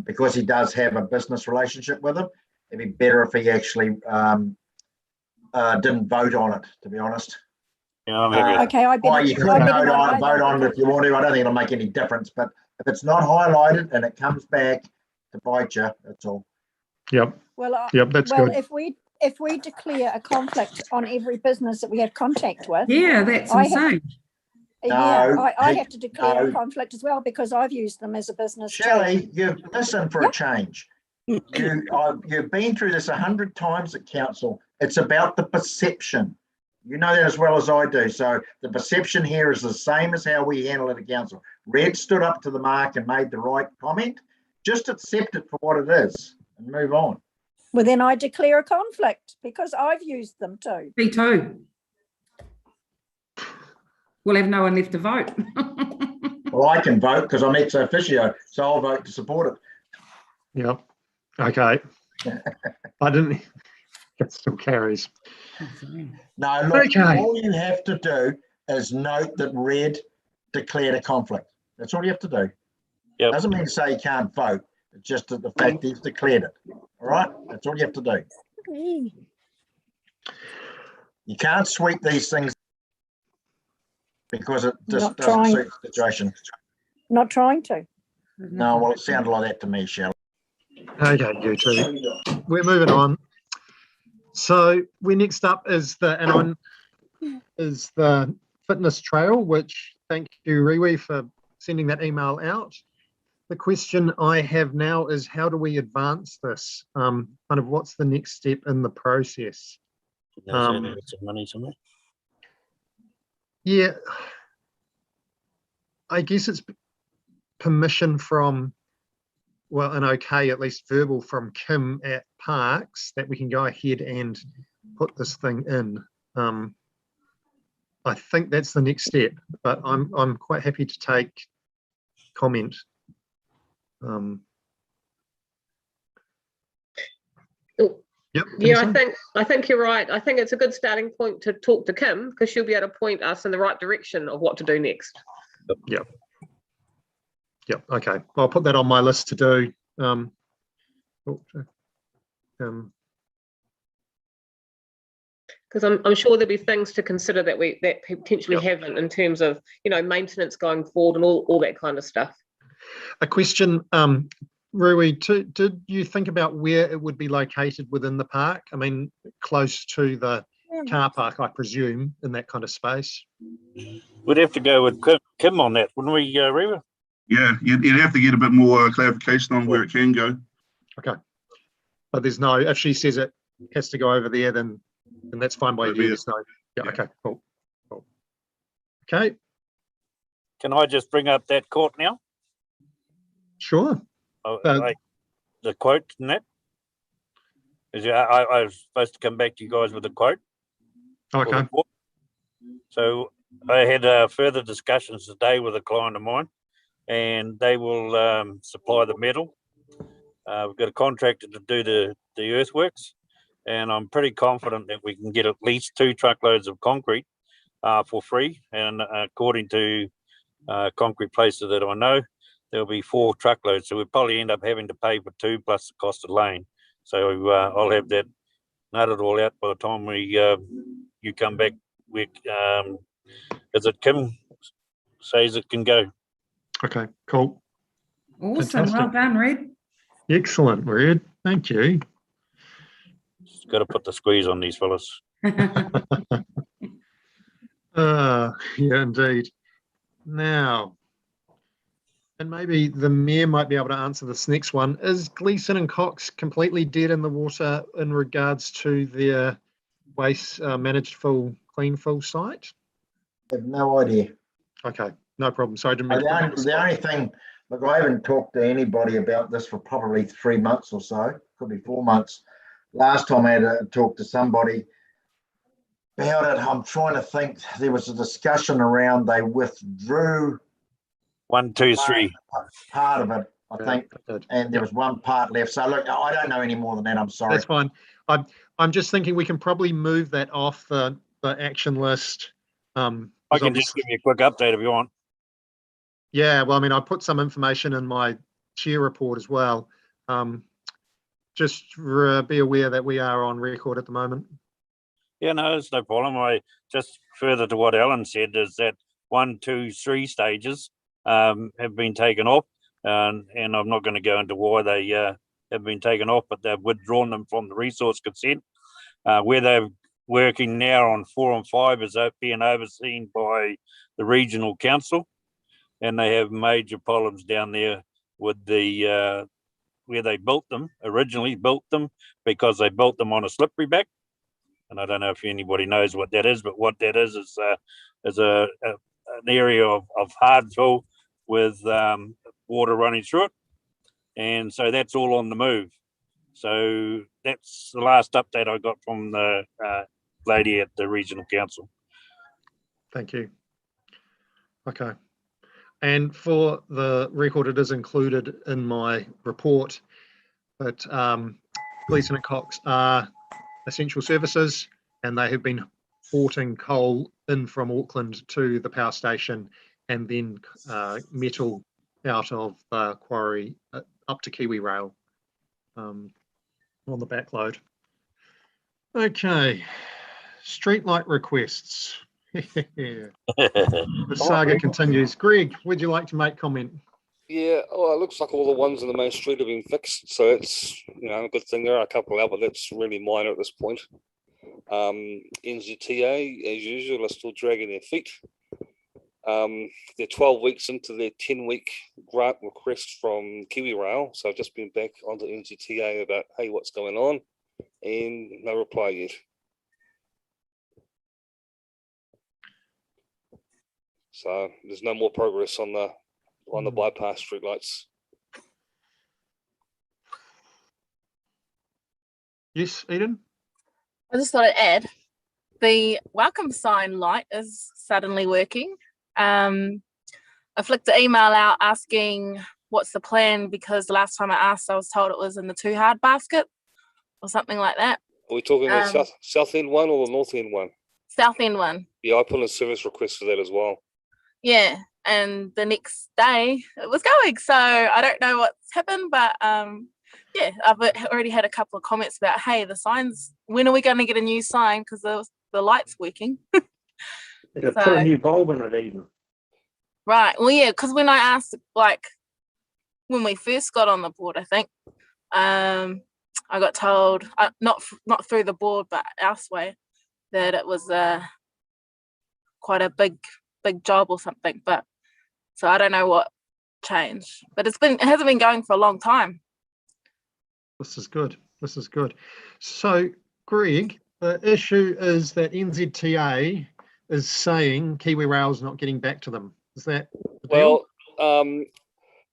Speaker 6: because he does have a business relationship with him, it'd be better if he actually didn't vote on it, to be honest.
Speaker 4: Yeah, I'm happy with that.
Speaker 5: okay, I
Speaker 6: Well,
Speaker 5: better.
Speaker 6: you could
Speaker 5: I better
Speaker 6: vote
Speaker 5: not
Speaker 6: on
Speaker 5: either.
Speaker 6: it if you want to. I don't think it'll make any difference, but if it's not highlighted and it comes back to bite you, that's all.
Speaker 1: Yep.
Speaker 5: Well,
Speaker 1: Yep. That's
Speaker 5: well,
Speaker 1: good.
Speaker 5: if we declare a conflict on every business that we have contact with,
Speaker 3: Yeah, that's
Speaker 5: I have-
Speaker 3: insane.
Speaker 5: yeah,
Speaker 6: No,
Speaker 5: I have to declare
Speaker 6: no.
Speaker 5: a conflict as well because I've used them as a business too.
Speaker 6: Shelley, you listen for a change. You've been through this 100 times at council. It's about the perception. You know that as well as I do. So the perception here is the same as how we handle it at council. Red stood up to the mark and made the right comment. Just accept it for what it is and move on.
Speaker 5: Well, then I declare a conflict because I've used them too.
Speaker 3: Me too. We'll have no one left to vote.
Speaker 6: Well, I can vote because I'm ex officio, so I'll vote to support it.
Speaker 1: Yep. Okay. I didn't. It still carries.
Speaker 6: No, look,
Speaker 1: Okay.
Speaker 6: all you have to do is note that Red declared a conflict. That's all you have to do.
Speaker 4: Yep.
Speaker 6: Doesn't mean to say you can't vote. It's just that the fact he's declared it. All right? That's all you have to do. You can't sweep these things because it just
Speaker 5: Not
Speaker 6: doesn't
Speaker 5: trying.
Speaker 6: suit the situation.
Speaker 5: Not trying to.
Speaker 6: No, well, it sounded like that to me, Shelley.
Speaker 1: Okay, you two. We're moving on. So we next up is the fitness trail, which thank you, Riwi, for sending that email out. The question I have now is how do we advance this? Kind of what's the next step in the process?
Speaker 4: Some money somewhere.
Speaker 1: Yeah, I guess it's permission from, well, an okay, at least verbal from Kim at Parks that we can go ahead and put this thing in. I think that's the next step, but I'm quite happy to take comment. Yep.
Speaker 11: Yeah,
Speaker 1: Vanessa?
Speaker 11: I think you're right. I think it's a good starting point to talk to Kim because she'll be able to point us in the right direction of what to do next.
Speaker 1: Yep. Okay. I'll put that on my list to do.
Speaker 11: Because I'm sure there'll be things to consider that we potentially haven't in terms of maintenance going forward and all that kind of stuff.
Speaker 1: A question, Rui, did you think about where it would be located within the park? I mean, close to the car park, I presume, in that kind of space.
Speaker 4: We'd have to go with Kim on that, wouldn't we, Reva?
Speaker 12: Yeah, you'd have to get a bit more clarification on where it can go.
Speaker 1: Okay. But there's no, if she says it has to go over there, then that's fine by you. There's no, yeah, okay, cool. Okay.
Speaker 4: Can I just bring up that quote now?
Speaker 1: Sure.
Speaker 4: The quote in that? I was supposed to come back to you guys with a quote.
Speaker 1: Okay.
Speaker 4: So I had further discussions today with a client of mine, and they will supply the metal. We've got a contractor to do the earthworks, and I'm pretty confident that we can get at least 2 truckloads of concrete for free. And according to concrete places that I know, there'll be 4 truckloads. So we'll probably end up having to pay for 2 plus the cost of lane. So I'll have that nutted all out by the time you come back. Is it Kim says it can go?
Speaker 1: Okay, cool.
Speaker 3: Awesome.
Speaker 1: Fantastic.
Speaker 3: Well done, Red.
Speaker 1: Excellent, Red. Thank you.
Speaker 4: Just got to put the squeeze on these fellas.
Speaker 1: Yeah, indeed. Now, and maybe the mayor might be able to answer this next one. Is Gleeson and Cox completely dead in the water in regards to their waste managed clean full site?
Speaker 6: I have no idea.
Speaker 1: Okay, no problem. Sorry, I didn't mean to put you on the
Speaker 6: The
Speaker 1: spot.
Speaker 6: only thing, look, I haven't talked to anybody about this for probably 3 months or so, could be 4 months. Last time I had to talk to somebody about it, I'm trying to think, there was a discussion around they withdrew
Speaker 4: 1, 2, 3.
Speaker 6: part of it, I think, and there
Speaker 1: Yep.
Speaker 6: was one part left. So look, I don't know any more than that. I'm sorry.
Speaker 1: That's fine. I'm just thinking we can probably move that off the action list.
Speaker 4: I can just give you a quick update if you want.
Speaker 1: Yeah, well, I mean, I put some information in my chair report as well. Just be aware that we are on record at the moment.
Speaker 4: Yeah, no, it's no problem. I just further to what Alan said is that 1, 2, 3 stages have been taken off, and I'm not going to go into why they have been taken off, but they've withdrawn them from the resource consent. Where they're working now on 4 and 5 is being overseen by the regional council, and they have major problems down there with the where they originally built them because they built them on a slippery back. And I don't know if anybody knows what that is, but what that is an area of hard fill with water running through it. And so that's all on the move. So that's the last update I got from the lady at the regional council.
Speaker 1: Thank you. Okay. And for the record, it is included in my report, but Gleeson and Cox are essential services, and they have been haulting coal in from Auckland to the power station and then metal out of the quarry up to Kiwi Rail on the back load. Okay, streetlight requests. The saga continues. Greg, would you like to make comment?
Speaker 10: Yeah, it looks like all the ones in the main street have been fixed, so it's a good thing. There are a couple out, but that's really minor at this point. NZTA, as usual, are still dragging their feet. They're 12 weeks into their 10-week grant request from Kiwi Rail, so I've just been back onto NZTA about, hey, what's going on, and no reply yet. So there's no more progress on the bypass streetlights.
Speaker 1: Yes, Eden?
Speaker 8: I just thought I'd add, the welcome sign light is suddenly working. I flicked the email out asking what's the plan, because the last time I asked, I was told it was in the too hard basket. or something like that.
Speaker 10: Are we talking the
Speaker 8: Um,
Speaker 10: south end one or the north end one?
Speaker 8: South End one.
Speaker 10: Yeah, I put in a service request for that as well.
Speaker 8: Yeah, and the next day it was going. So I don't know what's happened, but yeah, I've already had a couple of comments about, hey, the signs. When are we going to get a new sign? Because the light's working.
Speaker 7: They put a new bulb in it even.
Speaker 8: Right. Well, yeah, because when I asked, like, when we first got on the board, I think, I got told, not through the board, but elsewhere, that it was quite a big job or something. But so I don't know what changed, but it hasn't been going for a long time.
Speaker 1: This is good. This is good. So, Greg, the issue is that NZTA is saying Kiwi Rail's not getting back to them. Is that the deal?
Speaker 10: Well,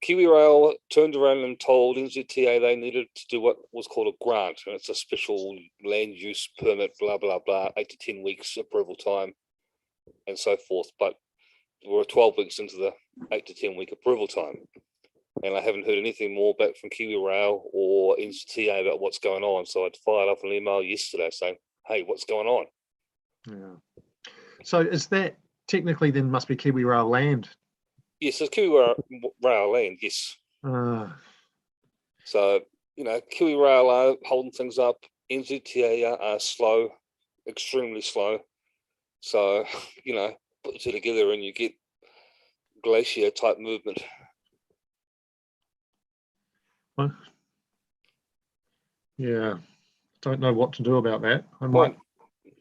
Speaker 10: Kiwi Rail turned around and told NZTA they needed to do what was called a grant, and it's a special land use permit, blah, blah, blah, 8 to 10 weeks approval time and so forth. But we're 12 weeks into the 8 to 10 week approval time. And I haven't heard anything more back from Kiwi Rail or NZTA about what's going on. So I'd fired up an email yesterday saying, hey, what's going on?
Speaker 1: Yeah. So is that technically then must be Kiwi Rail land?
Speaker 10: Yes, it's Kiwi Rail land, yes. So, you know, Kiwi Rail are holding things up. NZTA are slow, extremely slow. So, you know, put the two together and you get glacier type movement.
Speaker 1: Well, yeah, don't know what to do about that. I might.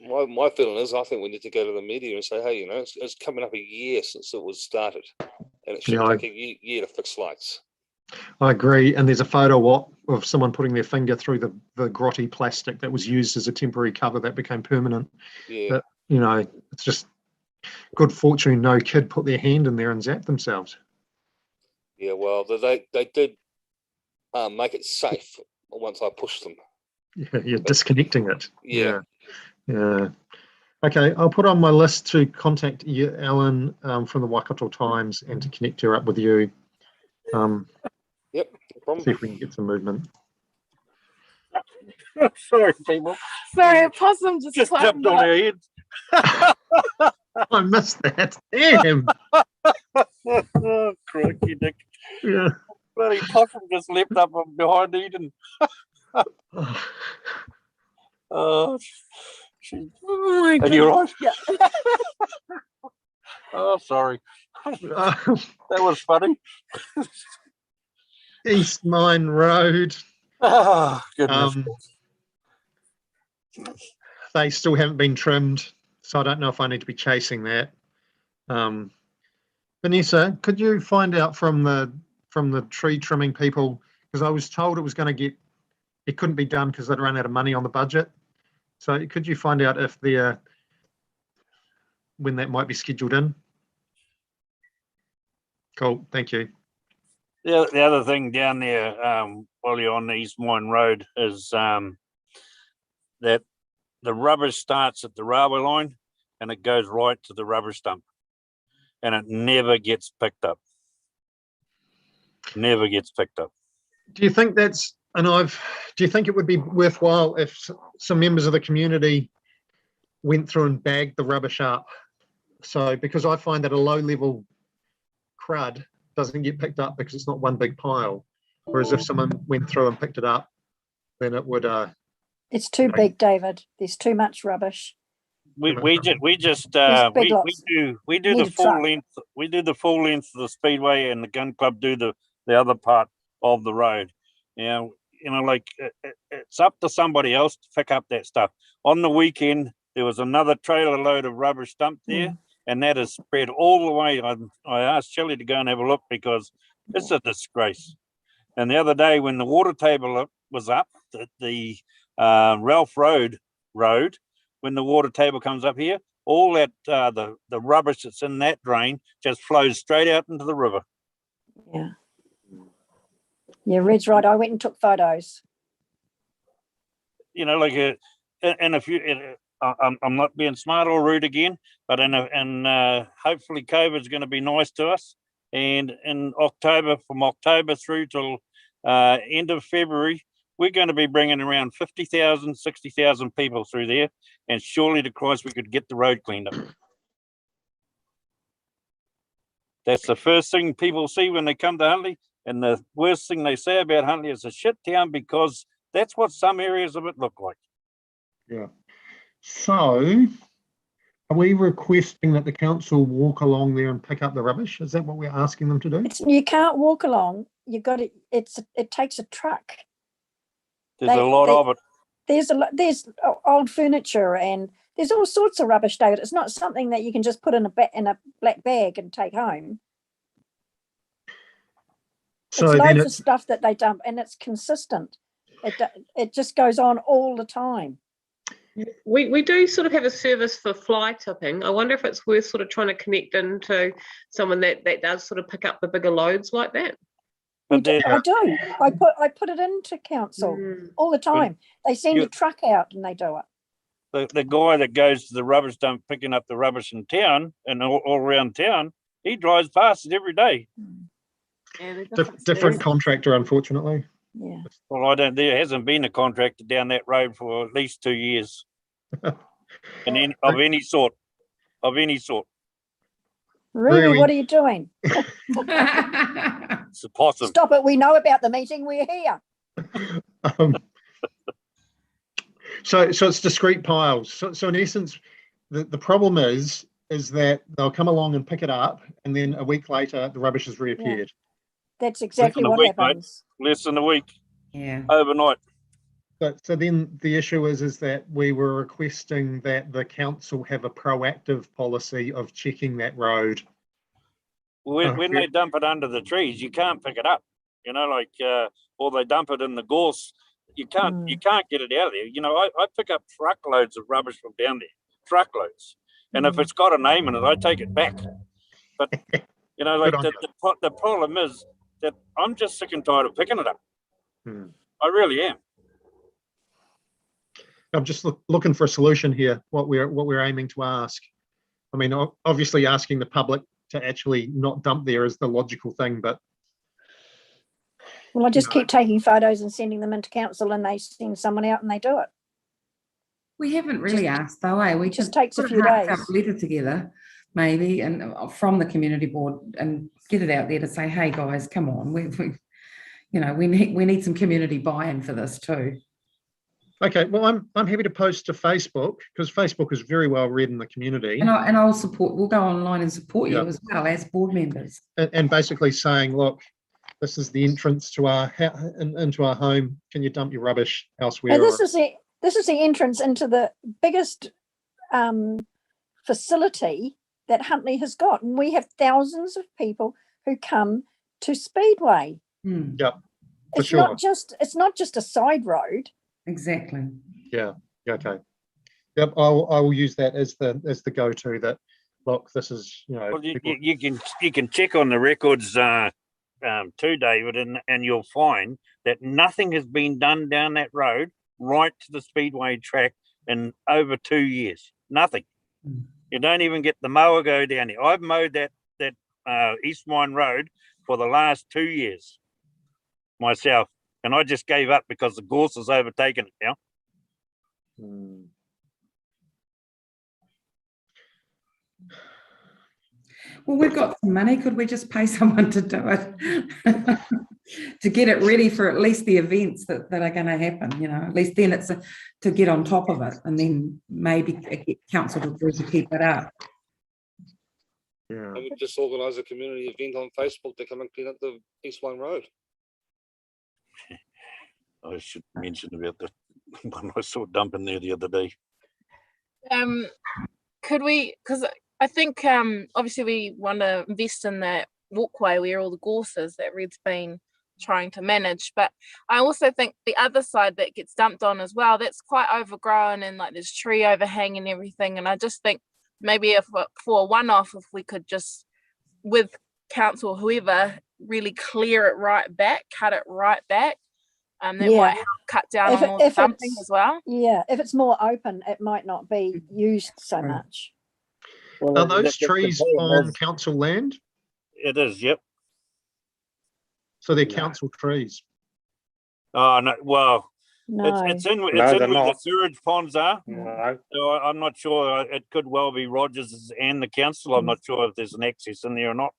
Speaker 10: My feeling is I think we need to go to the media and say, hey, you know, it's coming up a year since it was started, and it should take a year to fix lights.
Speaker 1: I agree. And there's a photo of someone putting their finger through the grotty plastic that was used as a temporary cover that became permanent.
Speaker 10: Yeah.
Speaker 1: But, you know, it's just good fortune no kid put their hand in there and zapped themselves.
Speaker 10: Yeah, well, they did make it safe once I pushed them.
Speaker 1: Yeah, you're disconnecting it.
Speaker 10: Yeah.
Speaker 1: Yeah. Okay, I'll put on my list to contact you, Alan, from the Waikato Times, and to connect her up with you.
Speaker 10: Yep, no problem.
Speaker 1: See if we can get some movement.
Speaker 4: Sorry, people.
Speaker 8: Sorry, a possum just
Speaker 4: jumped on
Speaker 8: up.
Speaker 4: our heads.
Speaker 1: I missed that. Damn.
Speaker 4: Oh, crikey, Dick.
Speaker 1: Yeah.
Speaker 4: Bloody possum just leapt up behind Eden. Oh,
Speaker 8: Oh my
Speaker 4: are you
Speaker 8: goodness.
Speaker 4: right?
Speaker 8: Yeah.
Speaker 4: Oh, sorry. That was funny.
Speaker 1: East Mine Road.
Speaker 4: Oh, goodness.
Speaker 1: They still haven't been trimmed, so I don't know if I need to be chasing that. Vanessa, could you find out from the tree trimming people, because I was told it couldn't be done because they'd run out of money on the budget. So could you find out if when that might be scheduled in? Cool, thank you.
Speaker 4: The other thing down there, while you're on the East Mine Road, is that the rubbish starts at the railway line and it goes right to the rubbish dump, and it never gets picked up. Never gets picked up.
Speaker 1: Do you think do you think it would be worthwhile if some members of the community went through and bagged the rubbish up? So, because I find that a low level crud doesn't get picked up because it's not one big pile. Whereas if someone went through and picked it up, then it would.
Speaker 5: It's too big, David. There's too much rubbish.
Speaker 4: We do the full length. We do the full length of the speedway, and the gun club do the other part of the road. Like it's up to somebody else to pick up that stuff. On the weekend, there was another trailer load of rubbish dumped there, and that is spread all the way. I asked Shelley to go and have a look because it's a disgrace. And the other day, when the water table was up, the Ralph Road, when the water table comes up here, all that the rubbish that's in that drain just flows straight out into the river.
Speaker 5: Yeah. Yeah, Red's right. I went and took photos.
Speaker 4: And if you, I'm not being smart or rude again, but hopefully COVID's going to be nice to us. And in October, from October through till end of February, we're going to be bringing around 50,000, 60,000 people through there, and surely to Christ we could get the road cleaned up. That's the first thing people see when they come to Huntly, and the worst thing they say about Huntly is a shit town, because that's what some areas of it look like.
Speaker 1: Yeah. So are we requesting that the council walk along there and pick up the rubbish? Is that what we're asking them to do?
Speaker 5: You can't walk along. You got it. It takes a truck.
Speaker 4: There's a lot of it.
Speaker 5: There's old furniture and there's all sorts of rubbish, David. It's not something that you can just put in a black bag and take home.
Speaker 1: So
Speaker 5: it's
Speaker 1: then
Speaker 5: loads of stuff that they dump, and it's consistent. It just goes on all the time.
Speaker 11: We do sort of have a service for fly tipping. I wonder if it's worth sort of trying to connect into someone that does sort of pick up the bigger loads like that.
Speaker 5: I do. I put it into council all the time. They send a truck out and they do it.
Speaker 4: The guy that goes to the rubbish dump picking up the rubbish in town and all around town, he drives past it every day.
Speaker 11: Yeah,
Speaker 1: different contractor, unfortunately.
Speaker 5: Yeah.
Speaker 4: Well, there hasn't been a contractor down that road for at least 2 years. And then of any sort.
Speaker 5: Really, what are you doing?
Speaker 4: It's a possum.
Speaker 5: Stop it. We know about the meeting. We're here.
Speaker 1: So it's discrete piles. So in essence, the problem is that they'll come along and pick it up, and then a week later the rubbish has reappeared.
Speaker 5: That's exactly what happens.
Speaker 4: Mate. Less than a week.
Speaker 3: Yeah.
Speaker 4: Overnight.
Speaker 1: So then the issue is that we were requesting that the council have a proactive policy of checking that road.
Speaker 4: When they dump it under the trees, you can't pick it up. You know, like or they dump it in the gorse. You can't get it out of there. You know, I pick up truckloads of rubbish from down there. Truckloads. And if it's got a name in it, I take it back. But you know, like the problem is that I'm just sick and tired of picking it up. I really am.
Speaker 1: I'm just looking for a solution here. What we're aiming to ask. I mean, obviously, asking the public to actually not dump there is the logical thing, but.
Speaker 5: Well, I just keep taking photos and sending them into council, and they send someone out and they do it.
Speaker 3: We haven't really asked though, eh? We
Speaker 5: just takes a few days.
Speaker 3: Put a letter together, maybe, and from the community board, and get it out there to say, "Hey guys, come on, we need some community buy-in for this too."
Speaker 1: Okay, well, I'm happy to post to Facebook, because Facebook is very well read in the community.
Speaker 3: And I'll support. We'll go online and support you as well as board members.
Speaker 1: And basically saying, look, this is the entrance to into our home. Can you dump your rubbish elsewhere?
Speaker 5: And this is the entrance into the biggest facility that Huntly has got, and we have thousands of people who come to Speedway.
Speaker 1: Yeah,
Speaker 5: it's not just a side road.
Speaker 3: Exactly.
Speaker 1: Yeah. Okay. Yep. I will use that as the go-to. That look, this is
Speaker 4: Well, you can check on the records too, David, and you'll find that nothing has been done down that road right to the Speedway track in over 2 years. Nothing. You don't even get the mower go down there. I've mowed that East Mine Road for the last 2 years myself, and I just gave up because the gorse has overtaken it now.
Speaker 3: Well, we've got some money. Could we just pay someone to do it? To get it ready for at least the events that are going to happen, at least then it's to get on top of it, and then maybe get council to agree to keep it up.
Speaker 1: Yeah.
Speaker 10: And we just organise a community event on Facebook to come and clean up the East One Road.
Speaker 4: I should mention about the one I saw dumping there the other day.
Speaker 8: Could we, because I think obviously we want to invest in that walkway where all the gorse is that Red's been trying to manage, but I also think the other side that gets dumped on as well, that's quite overgrown, and like there's tree overhang and everything, and I just think maybe if for a one-off, if we could just with council, whoever, really clear it right back, cut it right back, that might help cut down on all the dumping as well.
Speaker 5: Yeah, if it's more open, it might not be used so much.
Speaker 1: Well, are those trees on council land?
Speaker 4: It is, yep.
Speaker 1: So they're council trees.
Speaker 4: Oh no, well,
Speaker 5: No.
Speaker 4: It's in
Speaker 7: No,
Speaker 4: where
Speaker 7: they're
Speaker 4: the
Speaker 7: not.
Speaker 4: sewage ponds are.
Speaker 7: No.
Speaker 4: So I'm not sure. It could well be Rogers and the council. I'm not sure if there's an access in there or not.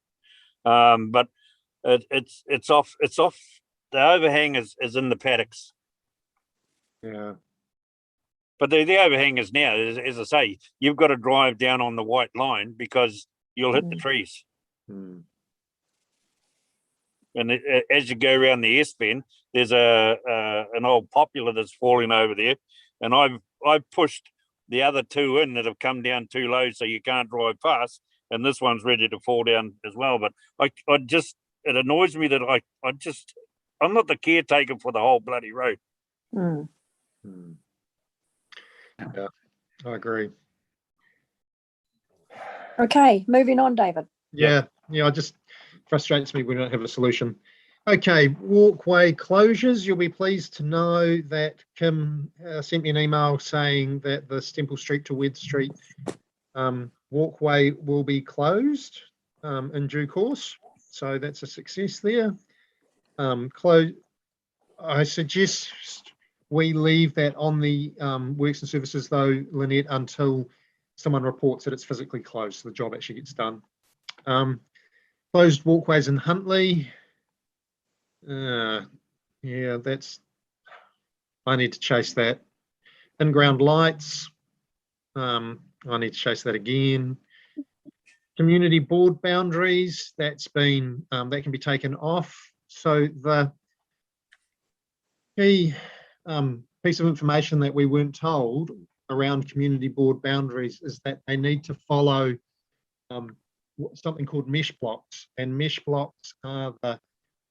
Speaker 4: But it's off. It's off. The overhang is in the paddocks.
Speaker 1: Yeah.
Speaker 4: But the overhang is now, as I say, you've got to drive down on the white line because you'll hit the trees.
Speaker 1: Mm.
Speaker 4: And as you go around the S bend, there's an old poplar that's falling over there, and I've pushed the other two in that have come down too low, so you can't drive past, and this one's ready to fall down as well. But I just, it annoys me that I'm not the caretaker for the whole bloody road.
Speaker 5: Mm.
Speaker 1: Mm. Yeah, I agree.
Speaker 5: Okay, moving on, David.
Speaker 1: Yeah, it just frustrates me we don't have a solution. Okay, walkway closures. You'll be pleased to know that Kim sent me an email saying that the Stemple Street to Wed Street walkway will be closed in due course. So that's a success there. I suggest we leave that on the works and services though, Lynette, until someone reports that it's physically closed, so the job actually gets done. Closed walkways in Huntly. Yeah, I need to chase that. In-ground lights. I need to chase that again. Community board boundaries, that can be taken off. So the key piece of information that we weren't told around community board boundaries is that they need to follow something called mesh blocks, and mesh blocks are the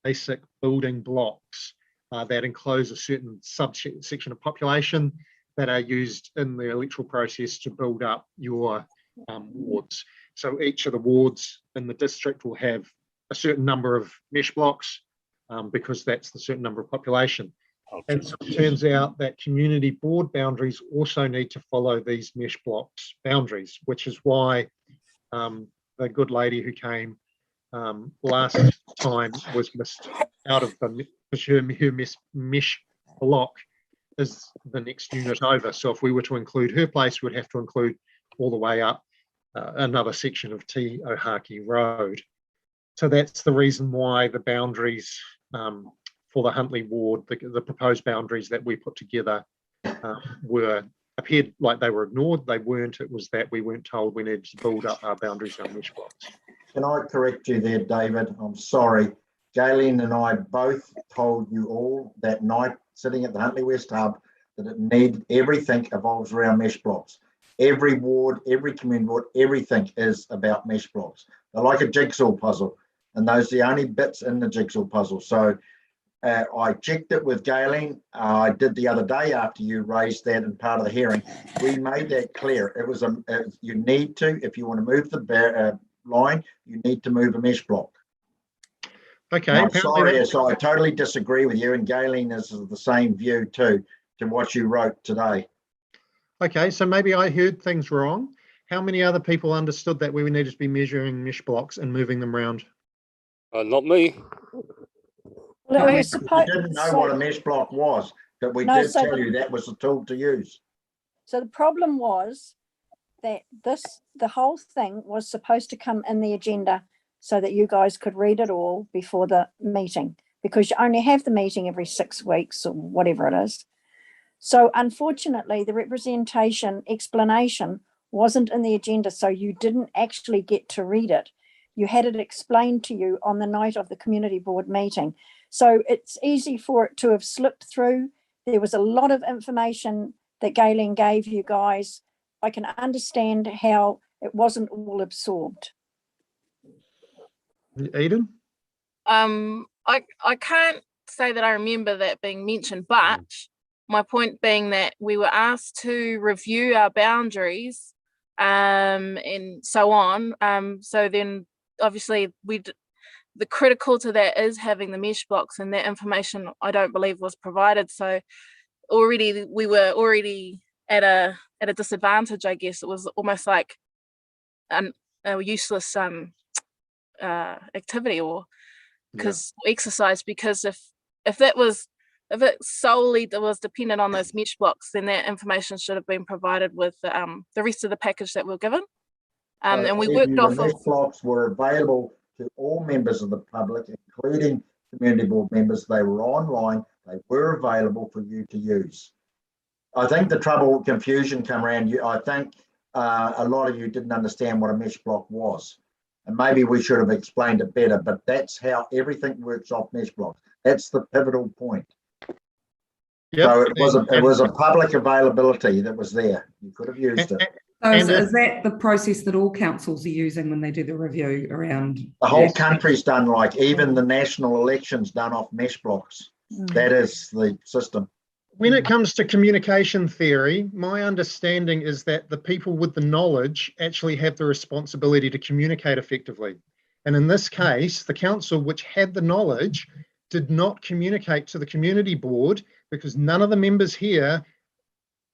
Speaker 1: basic building blocks that enclose a certain subsection of population that are used in the electoral process to build up your wards. So each of the wards in the district will have a certain number of mesh blocks because that's the certain number of population. Okay. And so it turns out that community board boundaries also need to follow these mesh blocks boundaries, which is why the good lady who came last time was missed out of the, because her mesh block is the next unit over. So if we were to include her place, we'd have to include all the way up another section of Te Ohaki Road. So that's the reason why the boundaries for the Huntly ward, the proposed boundaries that we put together appeared like they were ignored. They weren't. It was that we weren't told we needed to build up our boundaries on mesh blocks.
Speaker 6: Can I correct you there, David? I'm sorry. Galen and I both told you all that night sitting at the Huntly West Hub that everything evolves around mesh blocks. Every ward, every community board, everything is about mesh blocks. They're like a jigsaw puzzle, and those are the only bits in the jigsaw puzzle. So I checked it with Galen. I did the other day after you raised that in part of the hearing. We made that clear. It was you need to, if you want to move the line, you need to move a mesh block.
Speaker 1: Okay.
Speaker 6: I'm sorry, so I totally disagree with you, and Galen is of the same view too, to what you wrote today.
Speaker 1: Okay, so maybe I heard things wrong. How many other people understood that we needed to be measuring mesh blocks and moving them around?
Speaker 10: Not me.
Speaker 5: Well, it was
Speaker 6: We didn't know what a mesh block was, but we did tell you that was the tool to use.
Speaker 5: So the problem was that the whole thing was supposed to come in the agenda so that you guys could read it all before the meeting, because you only have the meeting every 6 weeks or whatever it is. So unfortunately, the representation explanation wasn't in the agenda, so you didn't actually get to read it. You had it explained to you on the night of the community board meeting. So it's easy for it to have slipped through. There was a lot of information that Galen gave you guys. I can understand how it wasn't all absorbed.
Speaker 1: Eden?
Speaker 8: I can't say that I remember that being mentioned, but my point being that we were asked to review our boundaries and so on. So then obviously the critical to that is having the mesh blocks, and that information I don't believe was provided. So we were already at a disadvantage, I guess. It was almost like a useless activity or exercise, because if that was if it solely was dependent on those mesh blocks, then that information should have been provided with the rest of the package that we're given. And we worked off
Speaker 6: the
Speaker 8: of.
Speaker 6: mesh blocks were available to all members of the public, including community board members. They were online. They were available for you to use. I think the trouble, confusion come around you. I think a lot of you didn't understand what a mesh block was. And maybe we should have explained it better, but that's how everything works off mesh blocks. That's the pivotal point.
Speaker 1: Yep.
Speaker 6: So it was a public availability that was there. You could have used it.
Speaker 3: So is that the process that all councils are using when they do the review around?
Speaker 6: The whole country's done, like even the national elections done off mesh blocks. That is the system.
Speaker 1: When it comes to communication theory, my understanding is that the people with the knowledge actually have the responsibility to communicate effectively. And in this case, the council which had the knowledge did not communicate to the community board because none of the members here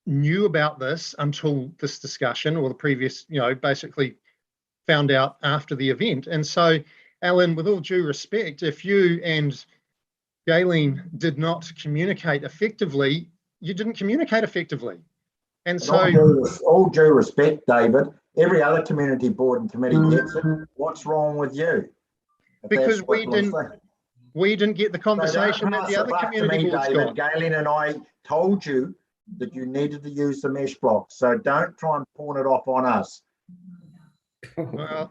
Speaker 1: knew about this until this discussion or the previous, basically found out after the event. And so, Alan, with all due respect, if you and Galen did not communicate effectively, you didn't communicate effectively. And so,
Speaker 6: all due respect, David, every other community board and committee gets it. What's wrong with you?
Speaker 1: Because we didn't get the conversation that the other community boards got.
Speaker 6: Galen and I told you that you needed to use the mesh block. So don't try and pawn it off on us.
Speaker 1: Well,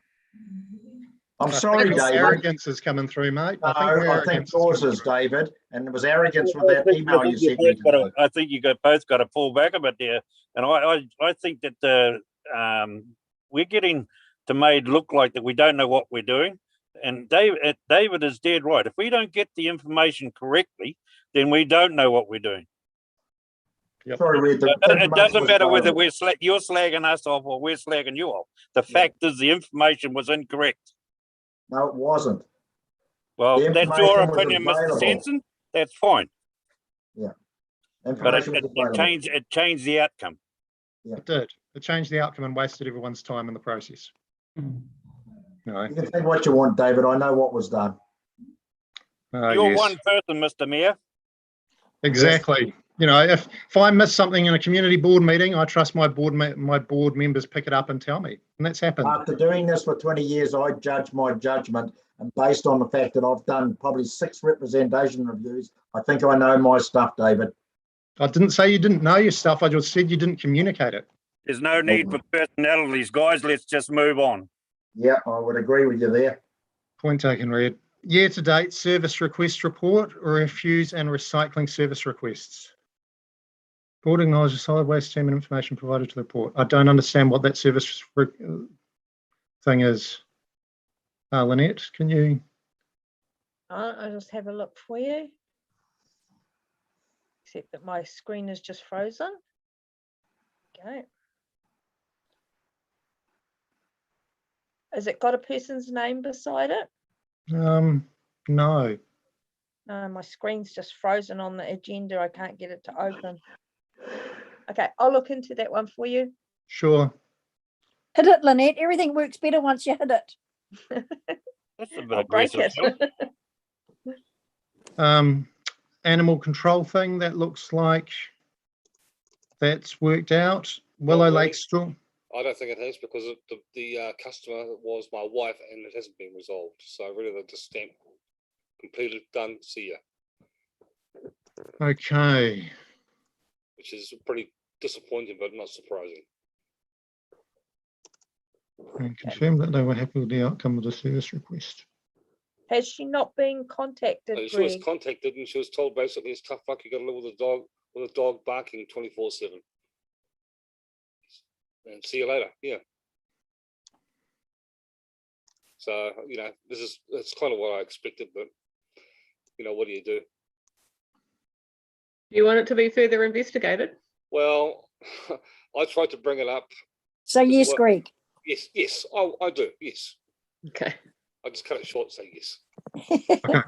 Speaker 6: I'm sorry, David.
Speaker 1: Arrogance is coming through, mate.
Speaker 6: I think yours is, David, and it was arrogance with that email you sent me.
Speaker 4: I think you both got to pull back a bit there, and I think that we're getting made look like that we don't know what we're doing. And David is dead right. If we don't get the information correctly, then we don't know what we're doing.
Speaker 1: Yep.
Speaker 6: Sorry,
Speaker 4: it doesn't matter whether you're slagging us off or we're slagging you off. The fact is the information was incorrect.
Speaker 6: No, it wasn't.
Speaker 4: Well, that's your opinion, Mr. Sensen. That's fine.
Speaker 6: Yeah.
Speaker 4: But it changed the outcome.
Speaker 6: Yeah.
Speaker 1: It did. It changed the outcome and wasted everyone's time in the process. No.
Speaker 6: You can think what you want, David. I know what was done.
Speaker 4: You're one person, Mr. Mayor.
Speaker 1: Exactly. If I miss something in a community board meeting, I trust my board members pick it up and tell me, and that's happened.
Speaker 6: After doing this for 20 years, I judge my judgment, and based on the fact that I've done probably 6 representation reviews, I think I know my stuff, David.
Speaker 1: I didn't say you didn't know your stuff. I just said you didn't communicate it.
Speaker 4: There's no need for personalities, guys. Let's just move on.
Speaker 6: Yeah, I would agree with you there.
Speaker 1: Point taken, Red. Year-to-date service request report, refuse and recycling service requests. Board acknowledges solid waste team and information provided to the report. I don't understand what that service thing is. Lynette, can you?
Speaker 2: I'll just have a look for you. Except that my screen is just frozen. Okay. Has it got a person's name beside it?
Speaker 1: No.
Speaker 2: No, my screen's just frozen on the agenda. I can't get it to open. Okay, I'll look into that one for you.
Speaker 1: Sure.
Speaker 5: Hit it, Lynette. Everything works better once you hit it.
Speaker 4: That's a bit aggressive.
Speaker 1: Animal control thing, that looks like that's worked out. Willow Lake Storm.
Speaker 10: I don't think it has, because the customer was my wife and it hasn't been resolved. So really they're just stamp completed, done, see ya.
Speaker 1: Okay.
Speaker 10: Which is pretty disappointing, but not surprising.
Speaker 1: And confirmed that they were happy with the outcome of the service request.
Speaker 2: Has she not been contacted?
Speaker 10: She was contacted and she was told basically it's tough luck, you got to live with a dog barking 24/7. And see you later. Yeah. So, that's kind of what I expected, but what do you do?
Speaker 11: Do you want it to be further investigated?
Speaker 10: Well, I tried to bring it up.
Speaker 5: So yes, Greg.
Speaker 10: Yes, I do. Yes.
Speaker 11: Okay.
Speaker 10: I just cut it short. Say yes.
Speaker 1: Okay.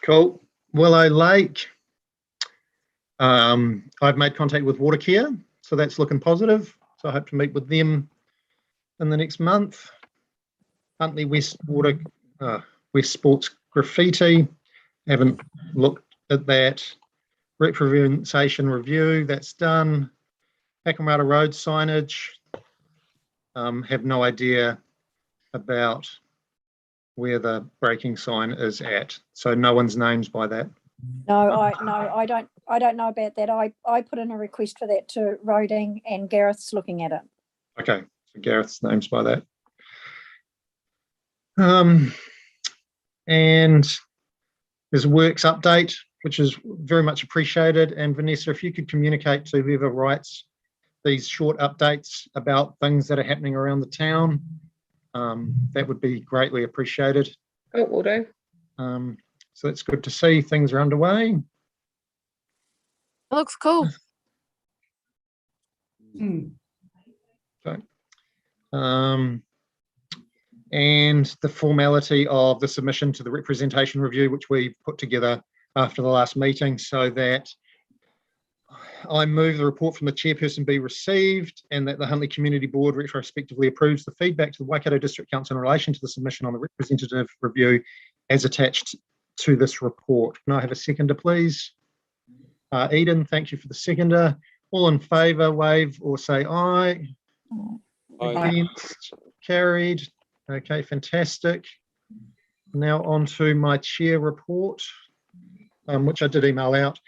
Speaker 1: Cool. Willow Lake. I've made contact with Watercare, so that's looking positive. So I hope to meet with them in the next month. Huntley West Sports Graffiti. Haven't looked at that. Representation review, that's done. Pakamata Road signage, have no idea about where the braking sign is at. So no one's names by that.
Speaker 5: No, I don't know about that. I put in a request for that to Roding, and Gareth's looking at it.
Speaker 1: Okay, so Gareth's names by that. And there's a works update, which is very much appreciated. And Vanessa, if you could communicate to whoever writes these short updates about things that are happening around the town, that would be greatly appreciated.
Speaker 11: Oh, will do.
Speaker 1: So it's good to see things are underway.
Speaker 8: It looks cool.
Speaker 1: Okay. And the formality of the submission to the representation review, which we put together after the last meeting, so that I move the report from the chairperson be received and that the Huntly Community Board retrospectively approves the feedback to the Waikato District Council in relation to the submission on the representative review as attached to this report. Can I have a seconder, please? Eden, thank you for the seconder. All in favour, wave or say aye.
Speaker 10: Aye.
Speaker 1: Against, carried. Okay, fantastic. Now on to my chair report, which I did email out.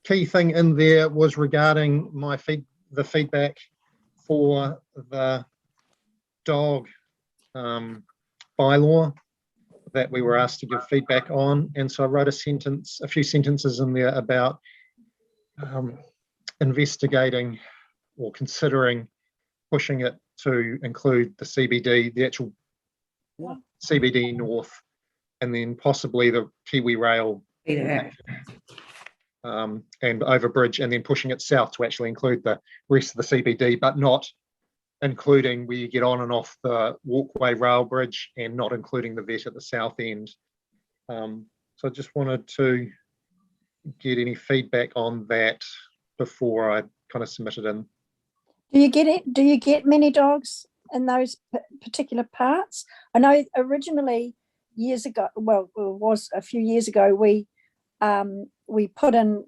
Speaker 1: Key thing in there was regarding the feedback for the dog bylaw that we were asked to give feedback on, and so I wrote a few sentences in there about investigating or considering pushing it to include the CBD, the actual CBD North, and then possibly the Kiwi Rail and overbridge, and then pushing it south to actually include the rest of the CBD, but not including where you get on and off the walkway rail bridge, and not including the vet at the south end. So I just wanted to get any feedback on that before I kind of submitted in.
Speaker 5: Do you get it? Do you get many dogs in those particular parts? I know originally years ago, well, it was a few years ago, we put in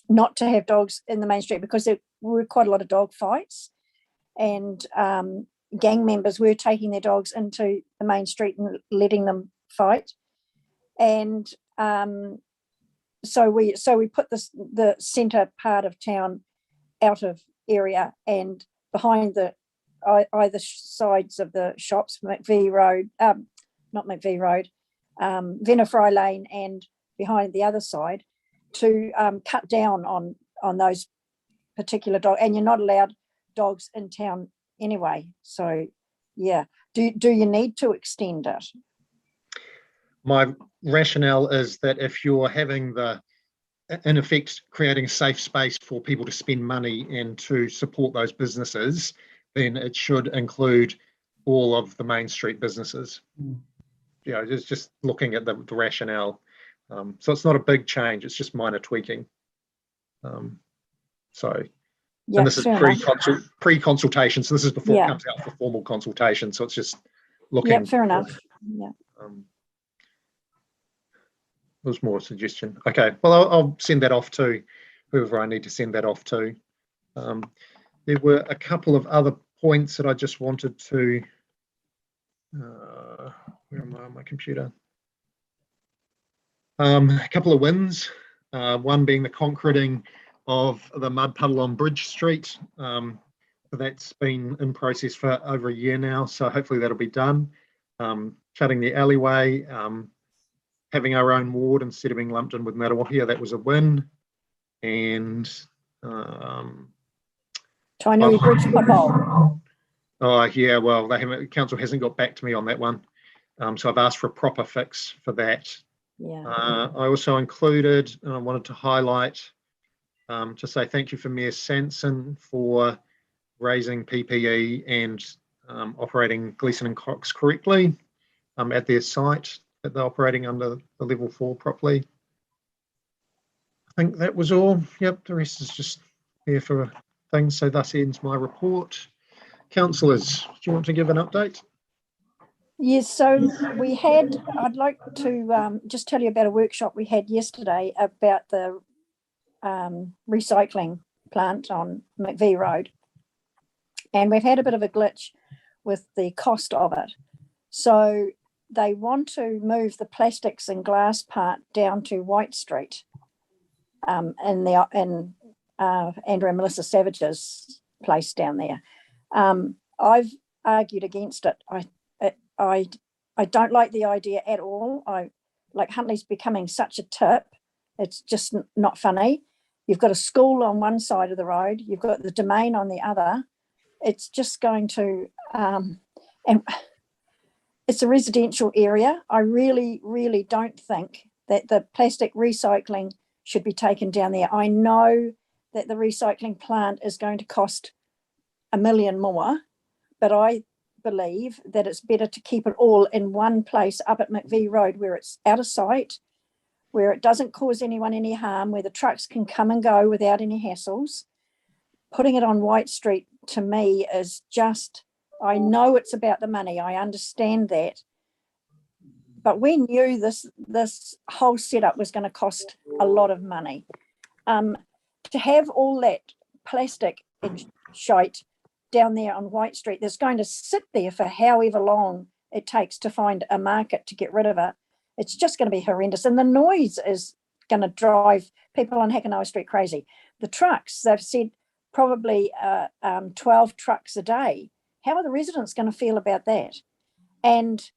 Speaker 5: not to have dogs in the main street because there were quite a lot of dog fights, and gang members were taking their dogs into the main street and letting them fight. And so we put the centre part of town out of area, and behind the either sides of the shops, McVie Road, not McVie Road, Venafry Lane, and behind the other side, to cut down on those particular dogs. And you're not allowed dogs in town anyway. So yeah, do you need to extend it?
Speaker 1: My rationale is that if you're having in effect, creating a safe space for people to spend money and to support those businesses, then it should include all of the main street businesses. You know, just looking at the rationale. So it's not a big change, it's just minor tweaking. So,
Speaker 5: yeah,
Speaker 1: and this is pre-consultation, so this is before it comes out for formal consultation, so it's just looking.
Speaker 5: Yeah, fair enough. Yeah.
Speaker 1: It was more a suggestion. Okay, well, I'll send that off to whoever I need to send that off to. There were a couple of other points that I just wanted to, where am I on my computer? A couple of wins, one being the concreting of the mud puddle on Bridge Street. That's been in process for over a year now, so hopefully that'll be done. Cutting the alleyway, having our own ward instead of being lumped in with Marawahia, that was a win. And
Speaker 5: Tainui Bridge pothole.
Speaker 1: Oh yeah, well, council hasn't got back to me on that one, so I've asked for a proper fix for that.
Speaker 5: Yeah.
Speaker 1: I also included, and I wanted to highlight, to say thank you for Mayor Sanson for raising PPE and operating Gleeson and Cox correctly at their site, that they're operating under the level 4 properly. I think that was all. Yep, the rest is just here for things. So thus ends my report. Councillors, do you want to give an update?
Speaker 5: Yes, so I'd like to just tell you about a workshop we had yesterday about the recycling plant on McVie Road. And we've had a bit of a glitch with the cost of it. So they want to move the plastics and glass part down to White Street in Andrew and Melissa Savage's place down there. I've argued against it. I don't like the idea at all. Like Huntly's becoming such a tip. It's just not funny. You've got a school on one side of the road. You've got the Domain on the other. It's just going to, and it's a residential area. I really, really don't think that the plastic recycling should be taken down there. I know that the recycling plant is going to cost $1 million more, but I believe that it's better to keep it all in one place up at McVie Road where it's out of sight, where it doesn't cause anyone any harm, where the trucks can come and go without any hassles. Putting it on White Street to me is just, I know it's about the money, I understand that, but we knew this whole setup was going to cost a lot of money. To have all that plastic and shite down there on White Street that's going to sit there for however long it takes to find a market to get rid of it, it's just going to be horrendous. And the noise is going to drive people on Hakanoa Street crazy. The trucks, they've said probably 12 trucks a day. How are the residents going to feel about that? And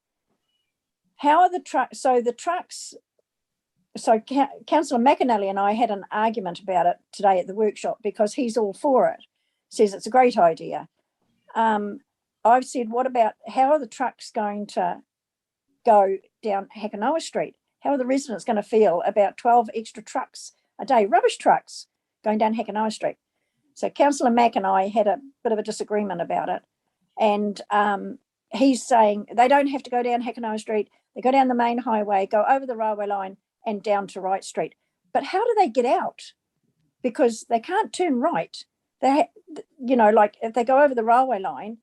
Speaker 5: how are the trucks? So the trucks, so Councillor McAnally and I had an argument about it today at the workshop because he's all for it, says it's a great idea. I've said, what about, how are the trucks going to go down Hakanoa Street? How are the residents going to feel about 12 extra trucks a day, rubbish trucks, going down Hakanoa Street? So Councillor Mack and I had a bit of a disagreement about it. And he's saying they don't have to go down Hakanoa Street. They go down the main highway, go over the railway line and down to Wright Street. But how do they get out? Because they can't turn right. They, like if they go over the railway line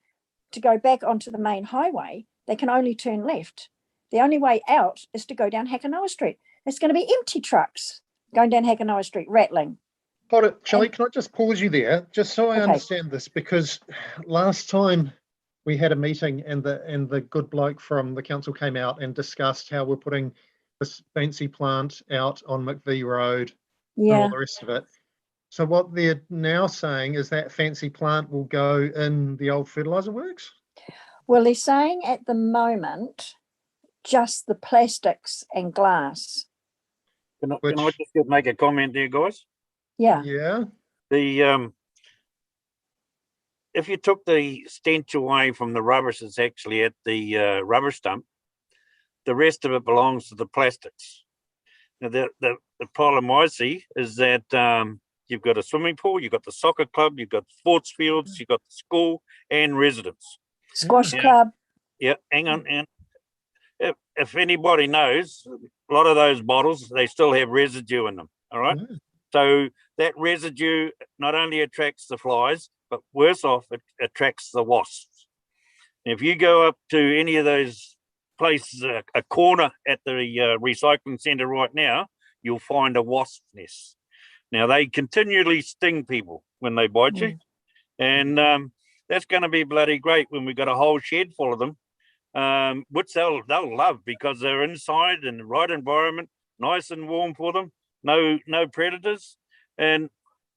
Speaker 5: to go back onto the main highway, they can only turn left. The only way out is to go down Hakanoa Street. It's going to be empty trucks going down Hakanoa Street, rattling.
Speaker 1: Got it. Shelley, can I just pause you there, just so I
Speaker 5: Okay.
Speaker 1: understand this? Because last time we had a meeting and the good bloke from the council came out and discussed how we're putting this fancy plant out on McVie Road and all
Speaker 5: Yeah.
Speaker 1: the rest of it. So what they're now saying is that fancy plant will go in the old fertiliser works?
Speaker 5: Well, they're saying at the moment, just the plastics and glass.
Speaker 4: Can I just make a comment there, guys?
Speaker 5: Yeah.
Speaker 1: Yeah.
Speaker 4: If you took the stench away from the rubbish that's actually at the rubbish dump, the rest of it belongs to the plastics. Now, the problem I see is that you've got a swimming pool, you've got the soccer club, you've got sports fields, you've got the school and residents.
Speaker 5: Squash
Speaker 4: Yeah.
Speaker 5: club.
Speaker 4: Yeah, hang on. And if anybody knows, a lot of those bottles, they still have residue in them, all right?
Speaker 1: Mm.
Speaker 4: So that residue not only attracts the flies, but worse off, it attracts the wasps. If you go up to any of those places, a corner at the recycling centre right now, you'll find a wasp nest. Now, they continually sting people when they bite you. And that's going to be bloody great when we've got a whole shed full of them, which they'll love because they're inside in the right environment, nice and warm for them, no predators, and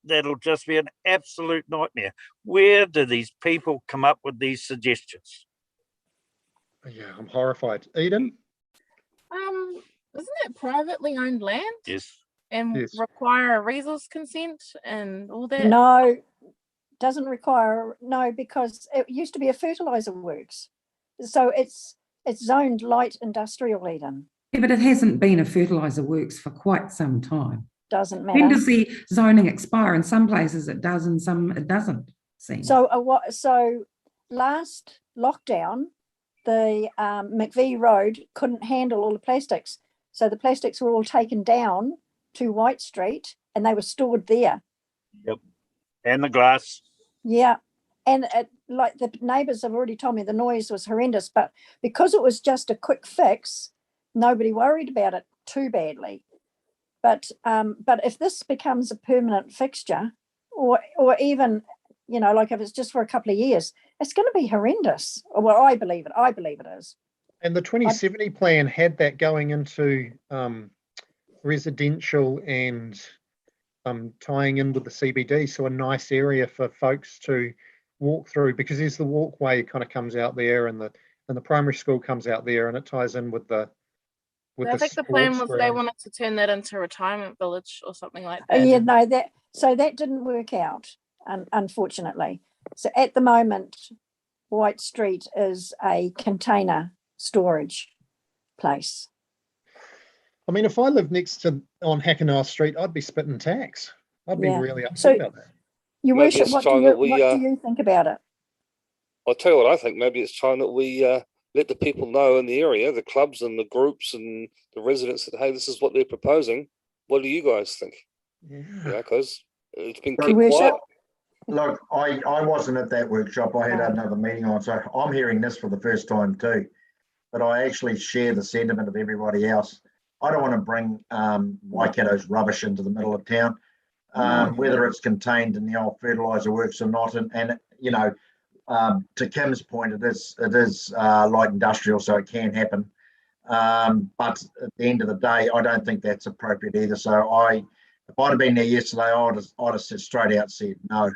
Speaker 4: that'll just be an absolute nightmare. Where do these people come up with these suggestions?
Speaker 1: Yeah, I'm horrified. Eden?
Speaker 8: Isn't it privately owned land
Speaker 4: Yes.
Speaker 8: and
Speaker 1: Yes.
Speaker 8: require a resource consent and all that?
Speaker 5: No, doesn't require, no, because it used to be a fertiliser works. So it's zoned light industrial, Eden.
Speaker 3: Yeah, but it hasn't been a fertiliser works for quite some time.
Speaker 5: Doesn't
Speaker 3: When
Speaker 5: matter.
Speaker 3: does the zoning expire? In some places it does, in some it doesn't. Seem.
Speaker 5: So so last lockdown, the McVie Road couldn't handle all the plastics. So the plastics were all taken down to White Street and they were stored there.
Speaker 4: Yep. And the glass.
Speaker 5: Yeah. and like the neighbours have already told me, the noise was horrendous, but because it was just a quick fix, nobody worried about it too badly. But if this becomes a permanent fixture, or even, you know, like if it's just for a couple of years, it's going to be horrendous. Well, I believe it is.
Speaker 1: And the 2070 plan had that going into residential and tying in with the CBD, so a nice area for folks to walk through, because there's the walkway kind of comes out there, and the primary school comes out there, and it ties in with the
Speaker 8: I think the plan was they
Speaker 1: ground.
Speaker 8: wanted to turn that into a retirement village or something like that.
Speaker 5: Yeah, no, that didn't work out, unfortunately. So at the moment, White Street is a container storage place.
Speaker 1: I mean, if I lived next to on Hackenow Street, I'd be spitting tax. I'd be
Speaker 5: Yeah.
Speaker 1: really upset
Speaker 5: So-
Speaker 1: about that.
Speaker 5: Your
Speaker 10: Maybe
Speaker 5: worship,
Speaker 10: it's
Speaker 5: what do
Speaker 10: time
Speaker 5: you,
Speaker 10: that we,
Speaker 5: what do you think about it?
Speaker 10: I'll tell you what I think. Maybe it's time that we let the people know in the area, the clubs and the groups and the residents, that hey, this is what they're proposing. What do you guys think? Yeah, because it's been
Speaker 6: Your
Speaker 10: kept
Speaker 5: worship?
Speaker 10: quiet.
Speaker 6: Look, I wasn't at that workshop. I had another meeting on, so I'm hearing this for the first time too. But I actually share the sentiment of everybody else. I don't want to bring Waikato's rubbish into the middle of town, whether it's contained in the old fertiliser works or not. And you know, to Kim's point, it is light industrial, so it can happen. But at the end of the day, I don't think that's appropriate either. So if I'd have been there yesterday, I'd have said straight out said no.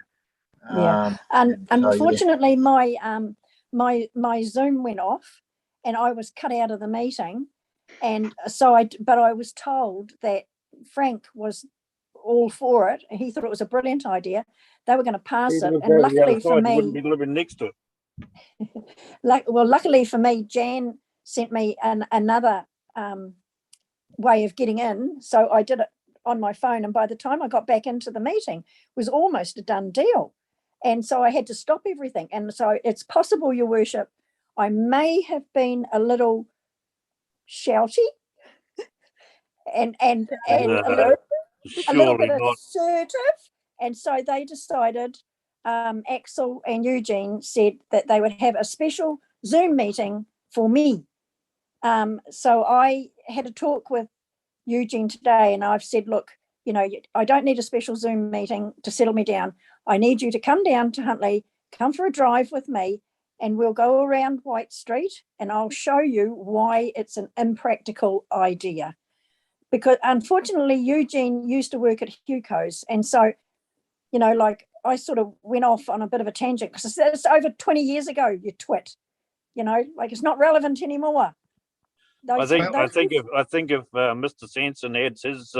Speaker 5: Yeah, and
Speaker 6: so, yeah.
Speaker 5: unfortunately, my Zoom went off, and I was cut out of the meeting, and so I was told that Frank was all for it. He thought it was a brilliant idea. They were going to pass it, and luckily for me,
Speaker 4: wouldn't be living next to it.
Speaker 5: luckily for me, Jan sent me another way of getting in, so I did it on my phone, and by the time I got back into the meeting, it was almost a done deal. And so I had to stop everything. And so it's possible, Your Worship, I may have been a little shouty and a little bit assertive. And so they decided, Axel and Eugene said that they would have a special Zoom meeting for me. So I had a talk with Eugene today, and I've said, look, you know, I don't need a special Zoom meeting to settle me down. I need you to come down to Huntly, come for a drive with me, and we'll go around White Street, and I'll show you why it's an impractical idea. Because unfortunately, Eugene used to work at Huco's, and so, you know, like I sort of went off on a bit of a tangent because it's over 20 years ago, you twit. You know, like it's not relevant anymore.
Speaker 4: I think if Mr. Sanson adds his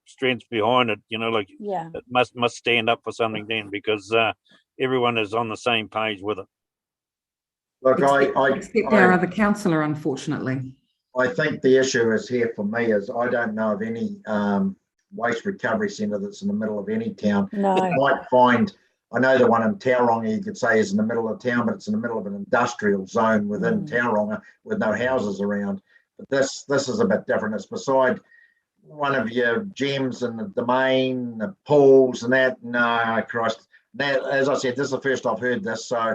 Speaker 4: strength behind it, you know, like it must stand up for something then, because everyone is on the same page with it.
Speaker 6: Look,
Speaker 3: except our other councillor, unfortunately.
Speaker 6: I think the issue is here for me is I don't know of any waste recovery centre that's in the middle of any town.
Speaker 5: No.
Speaker 6: You might find, I know the one in Tauranga you could say is in the middle of town, but it's in the middle of an industrial zone within Tauranga with no houses around. But this is a bit different. It's beside one of your gyms and the domain, the pools and that. No, Christ. That, as I said, this is the first I've heard this, so I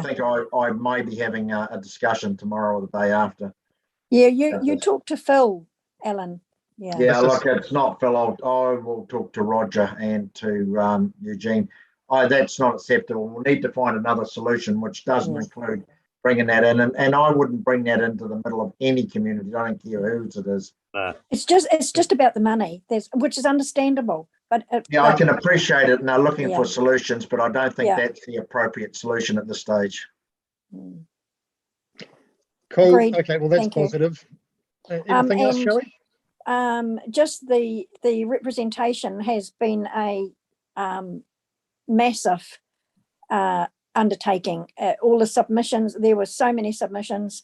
Speaker 6: think I may be having a discussion tomorrow or the day after.
Speaker 5: Yeah, you talk to Phil, Alan.
Speaker 6: Yeah, look, it's not Phil. I will talk to Roger and to Eugene. That's not acceptable. We'll need to find another solution, which doesn't include bringing that in. And I wouldn't bring that into the middle of any community. I don't care whose it is.
Speaker 5: It's just about the money, which is understandable. But
Speaker 6: I can appreciate it, and they're looking for solutions, but I don't think that's the appropriate solution at this stage.
Speaker 1: Cool.
Speaker 5: Agreed.
Speaker 1: Okay, well, that's
Speaker 5: Thank you.
Speaker 1: positive. Anything else, Shelley?
Speaker 5: Just the representation has been a massive undertaking. All the submissions, there were so many submissions.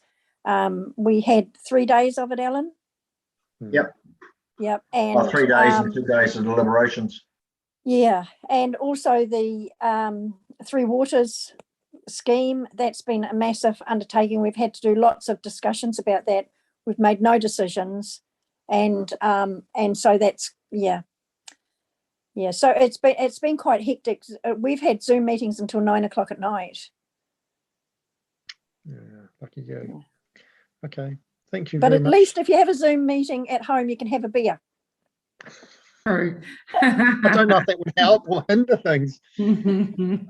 Speaker 5: We had 3 days of it, Alan. Yep. And
Speaker 6: 3 days and 2 days of deliberations.
Speaker 5: Yeah, and also the Three Waters scheme, that's been a massive undertaking. We've had to do lots of discussions about that. We've made no decisions, and so that's Yeah, so it's been quite hectic. We've had Zoom meetings until 9 o'clock at night.
Speaker 1: Yeah, lucky you. Okay, thank you
Speaker 5: But
Speaker 1: very
Speaker 5: at
Speaker 1: much.
Speaker 5: least if you have a Zoom meeting at home, you can have a beer.
Speaker 3: True.
Speaker 1: I don't know if that would help or hinder things.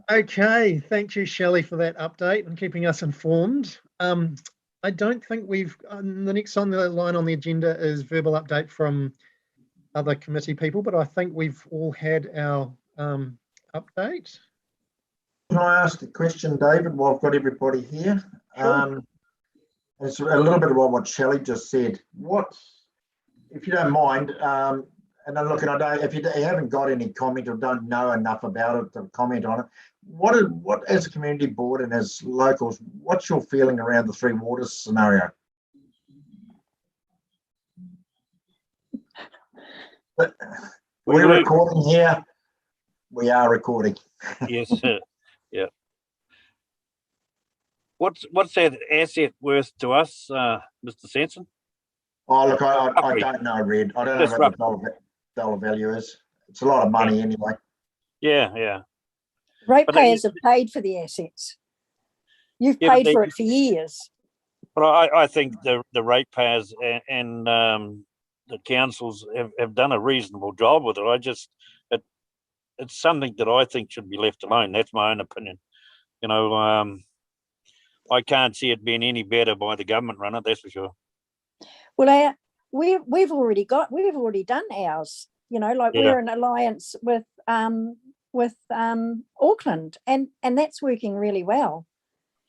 Speaker 1: Okay, thank you, Shelley, for that update and keeping us informed. I don't think we've, the next on the line on the agenda is verbal update from other committee people, but I think we've all had our update.
Speaker 6: Can I ask a question, David, while I've got everybody here?
Speaker 1: Sure.
Speaker 6: It's a little bit about what Shelley just said. What, if you don't mind, and I'm looking, I don't, if you haven't got any comment or don't know enough about it to comment on it, what as a community board and as locals, what's your feeling around the Three Waters scenario? We're recording here. We are recording.
Speaker 4: Yes, sir. Yeah. What's that asset worth to us, Mr. Sanson?
Speaker 6: Oh, look, I don't know, Red. I don't know what the dollar value is. It's a lot of money anyway.
Speaker 4: Yeah.
Speaker 5: Ratepayers have paid for the assets. You've paid for it for years.
Speaker 4: But I think the ratepayers and the councils have done a reasonable job with it. It's something that I think should be left alone. That's my own opinion. You know, I can't see it being any better by the government run it, that's for sure.
Speaker 5: Well, we've already done ours. You know, like we're in alliance with Auckland, and that's working really well.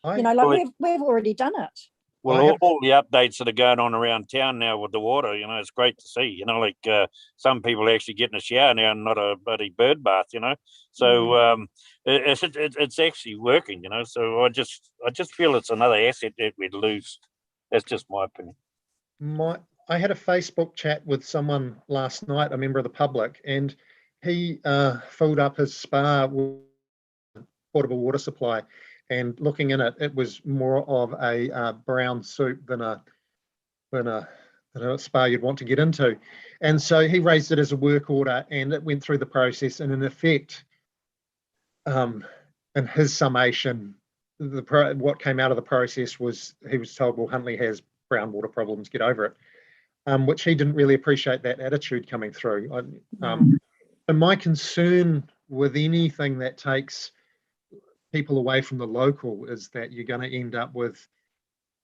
Speaker 5: You know, like we've already done it.
Speaker 4: Well, all the updates that are going on around town now with the water, you know, it's great to see. You know, like some people actually getting a shower now and not a bloody bird bath. You know, so it's actually working. You know, so I just feel it's another asset that we'd lose. That's just my opinion.
Speaker 1: I had a Facebook chat with someone last night, a member of the public, and he filled up his spa with portable water supply. And looking in it, it was more of a brown soup than a spa you'd want to get into. And so he raised it as a work order, and it went through the process. And in effect, in his summation, what came out of the process was he was told, well, Huntly has brown water problems, get over it, which he didn't really appreciate that attitude coming through. And my concern with anything that takes people away from the local is that you're going to end up with,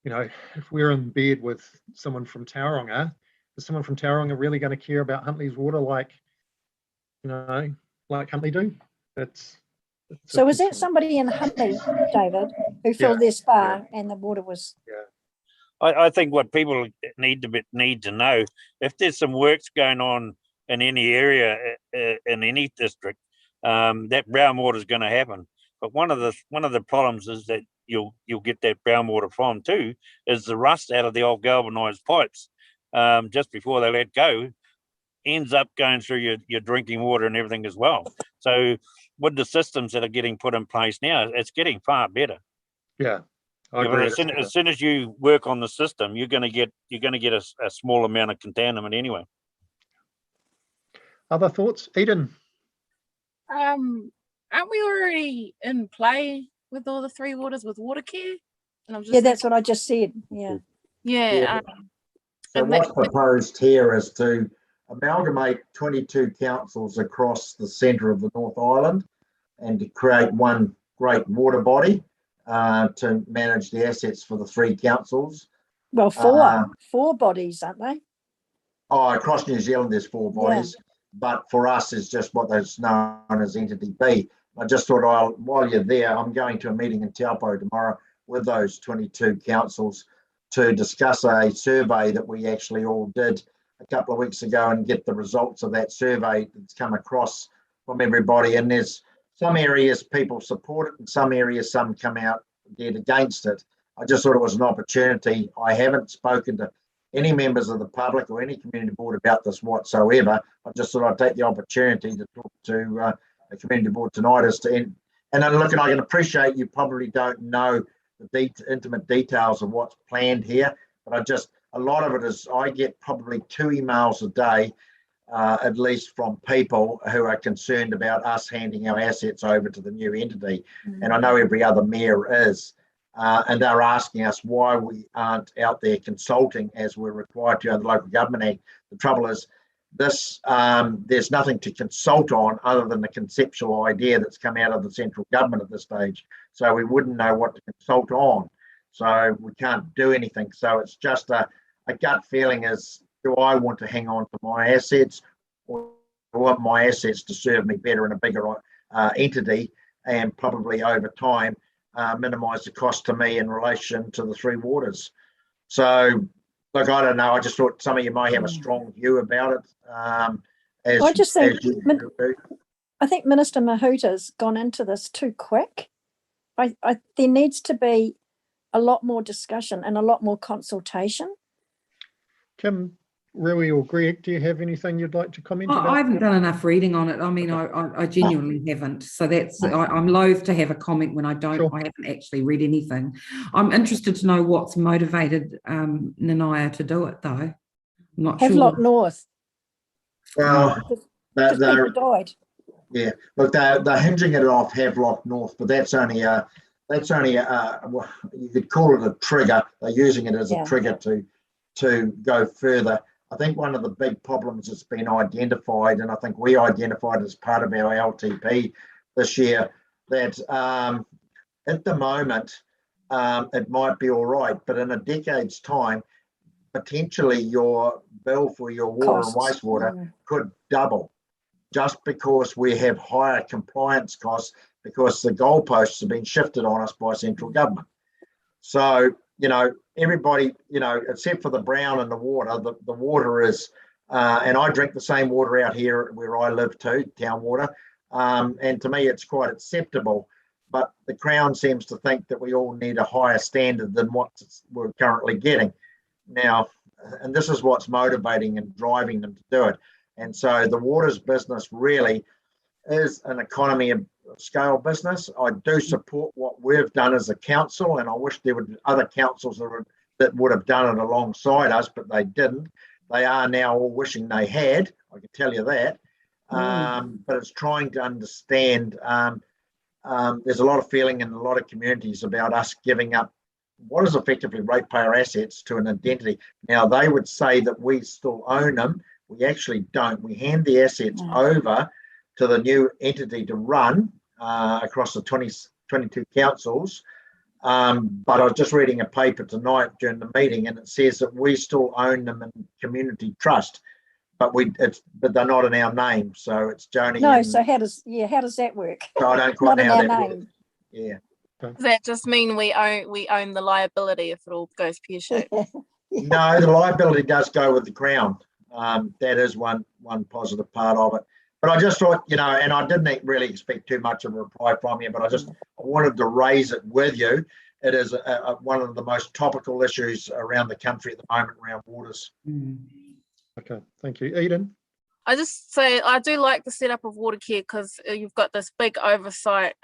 Speaker 1: you know, if we're in bed with someone from Tauranga, is someone from Tauranga really going to care about Huntly's water like, you know, like Huntly do?
Speaker 5: So was that somebody in Huntly, David, who filled their spa and the water was?
Speaker 4: Yeah. I think what people need to know, if there's some works going on in any area, in any district, that brown water is going to happen. But one of the problems is that you'll get that brown water from too, is the rust out of the old galvanized pipes just before they let go, ends up going through your drinking water and everything as well. So with the systems that are getting put in place now, it's getting far better.
Speaker 1: Yeah.
Speaker 4: As soon as you work on the system, you're going to get a small amount of contaminant anyway.
Speaker 1: Other thoughts, Eden?
Speaker 8: Aren't we already in play with all the Three Waters with Watercare? And I'm just
Speaker 5: that's what I just said. Yeah.
Speaker 6: So what's proposed here is to amalgamate 22 councils across the centre of the North Island and to create one great water body to manage the assets for the three councils.
Speaker 5: Well, four bodies, aren't they?
Speaker 6: Oh, across New Zealand there's four bodies, but for us it's just what is known as Entity B. I just thought, while you're there, I'm going to a meeting in Taupo tomorrow with those 22 councils to discuss a survey that we actually all did a couple of weeks ago and get the results of that survey that's come across from everybody. And there's some areas people support it, and some areas some come out dead against it. I just thought it was an opportunity. I haven't spoken to any members of the public or any community board about this whatsoever. I just thought I'd take the opportunity to talk to the community board tonight as to, and then look, and I can appreciate you probably don't know the intimate details of what's planned here, but a lot of it is, I get probably 2 emails a day at least from people who are concerned about us handing our assets over to the new entity. And I know every other mayor is. And they're asking us why we aren't out there consulting as we're required to under the Local Government Act. The trouble is this, there's nothing to consult on other than the conceptual idea that's come out of the central government at this stage. So we wouldn't know what to consult on. So we can't do anything. So it's just a gut feeling is, do I want to hang on to my assets, or do I want my assets to serve me better in a bigger entity, and probably over time minimise the cost to me in relation to the Three Waters. So, look, I don't know. I just thought some of you might have a strong view about it.
Speaker 5: I just think, I think Minister Mahuta's gone into this too quick. There needs to be a lot more discussion and a lot more consultation.
Speaker 1: Kim, Rui or Greg, do you have anything you'd like to comment about?
Speaker 3: I haven't done enough reading on it. I mean, I genuinely haven't. So that's, I'm loath to have a comment when I don't, I haven't actually read anything. I'm interested to know what's motivated Nanaia to do it, though. I'm not
Speaker 5: Havelock
Speaker 3: sure.
Speaker 5: North.
Speaker 6: Well,
Speaker 5: people died.
Speaker 6: Yeah, look, they're hinging it off Havelock North, but that's only a well, you could call it a trigger. They're using it as a trigger to go further. I think one of the big problems that's been identified, and I think we identified as part of our LTP this year, that at the moment it might be all right, but in a decade's time, potentially your bill for your water and wastewater could double, just because we have higher compliance costs because the goalposts have been shifted on us by central government. So, you know, everybody, you know, except for the brown and the water, the water is, and I drink the same water out here where I live too, town water, and to me it's quite acceptable, but the Crown seems to think that we all need a higher standard than what we're currently getting now, and this is what's motivating and driving them to do it. And so the waters business really is an economy of scale business. I do support what we've done as a council, and I wish there were other councils that would have done it alongside us, but they didn't. They are now all wishing they had, I can tell you that. But it's trying to understand, there's a lot of feeling in a lot of communities about us giving up what is effectively ratepayer assets to an identity. Now, they would say that we still own them. We actually don't. We hand the assets over to the new entity to run across the 22 councils. But I was just reading a paper tonight during the meeting, and it says that we still own them in community trust, but they're not in our name. So it's Joni.
Speaker 5: No. So how does that work?
Speaker 6: So I don't quite know how that works.
Speaker 5: Name.
Speaker 6: Yeah.
Speaker 8: Does that just mean we own the liability if it all goes pear-shaped?
Speaker 6: No, the liability does go with the Crown. That is one positive part of it. But I just thought, you know, and I didn't really expect too much of a reply from you, but I wanted to raise it with you. It is one of the most topical issues around the country at the moment around waters.
Speaker 1: Okay, thank you. Eden?
Speaker 8: I just say I do like the setup of Watercare because you've got this big oversight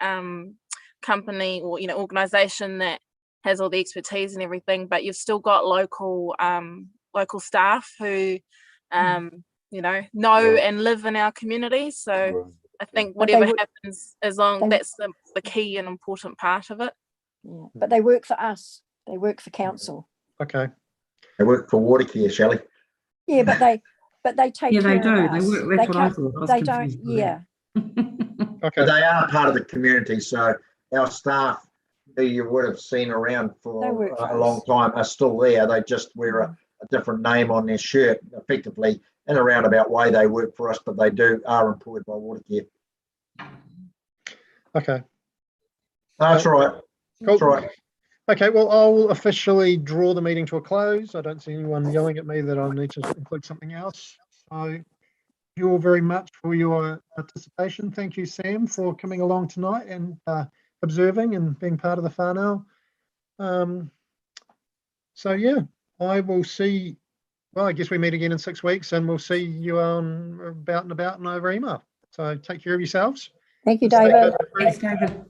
Speaker 8: company or, you know, organisation that has all the expertise and everything, but you've still got local staff who you know and live in our community. So I think whatever happens, as long that's the key and important part of it.
Speaker 5: Yeah, but they work for us. They work for council.
Speaker 1: Okay.
Speaker 6: They work for Watercare, Shelley.
Speaker 5: Yeah, but they take care
Speaker 3: they do.
Speaker 5: of us.
Speaker 3: They work. That's what I thought.
Speaker 5: They don't. Yeah.
Speaker 1: Okay.
Speaker 6: They are part of the community, so our staff who you would have seen around for a long time are still there. They just wear a different name on their shirt, effectively in a roundabout way. They work for us, but they are employed by Watercare.
Speaker 1: Okay.
Speaker 6: That's right.
Speaker 1: Cool.
Speaker 6: That's right.
Speaker 1: Okay, well, I'll officially draw the meeting to a close. I don't see anyone yelling at me that I need to include something else. So thank you all very much for your participation. Thank you, Sam, for coming along tonight and observing and being part of the whānau. So yeah, I will see, well, I guess we meet again in 6 weeks and we'll see you on about and over email. So take care of yourselves.
Speaker 5: Thank you, David.
Speaker 3: Thanks, David.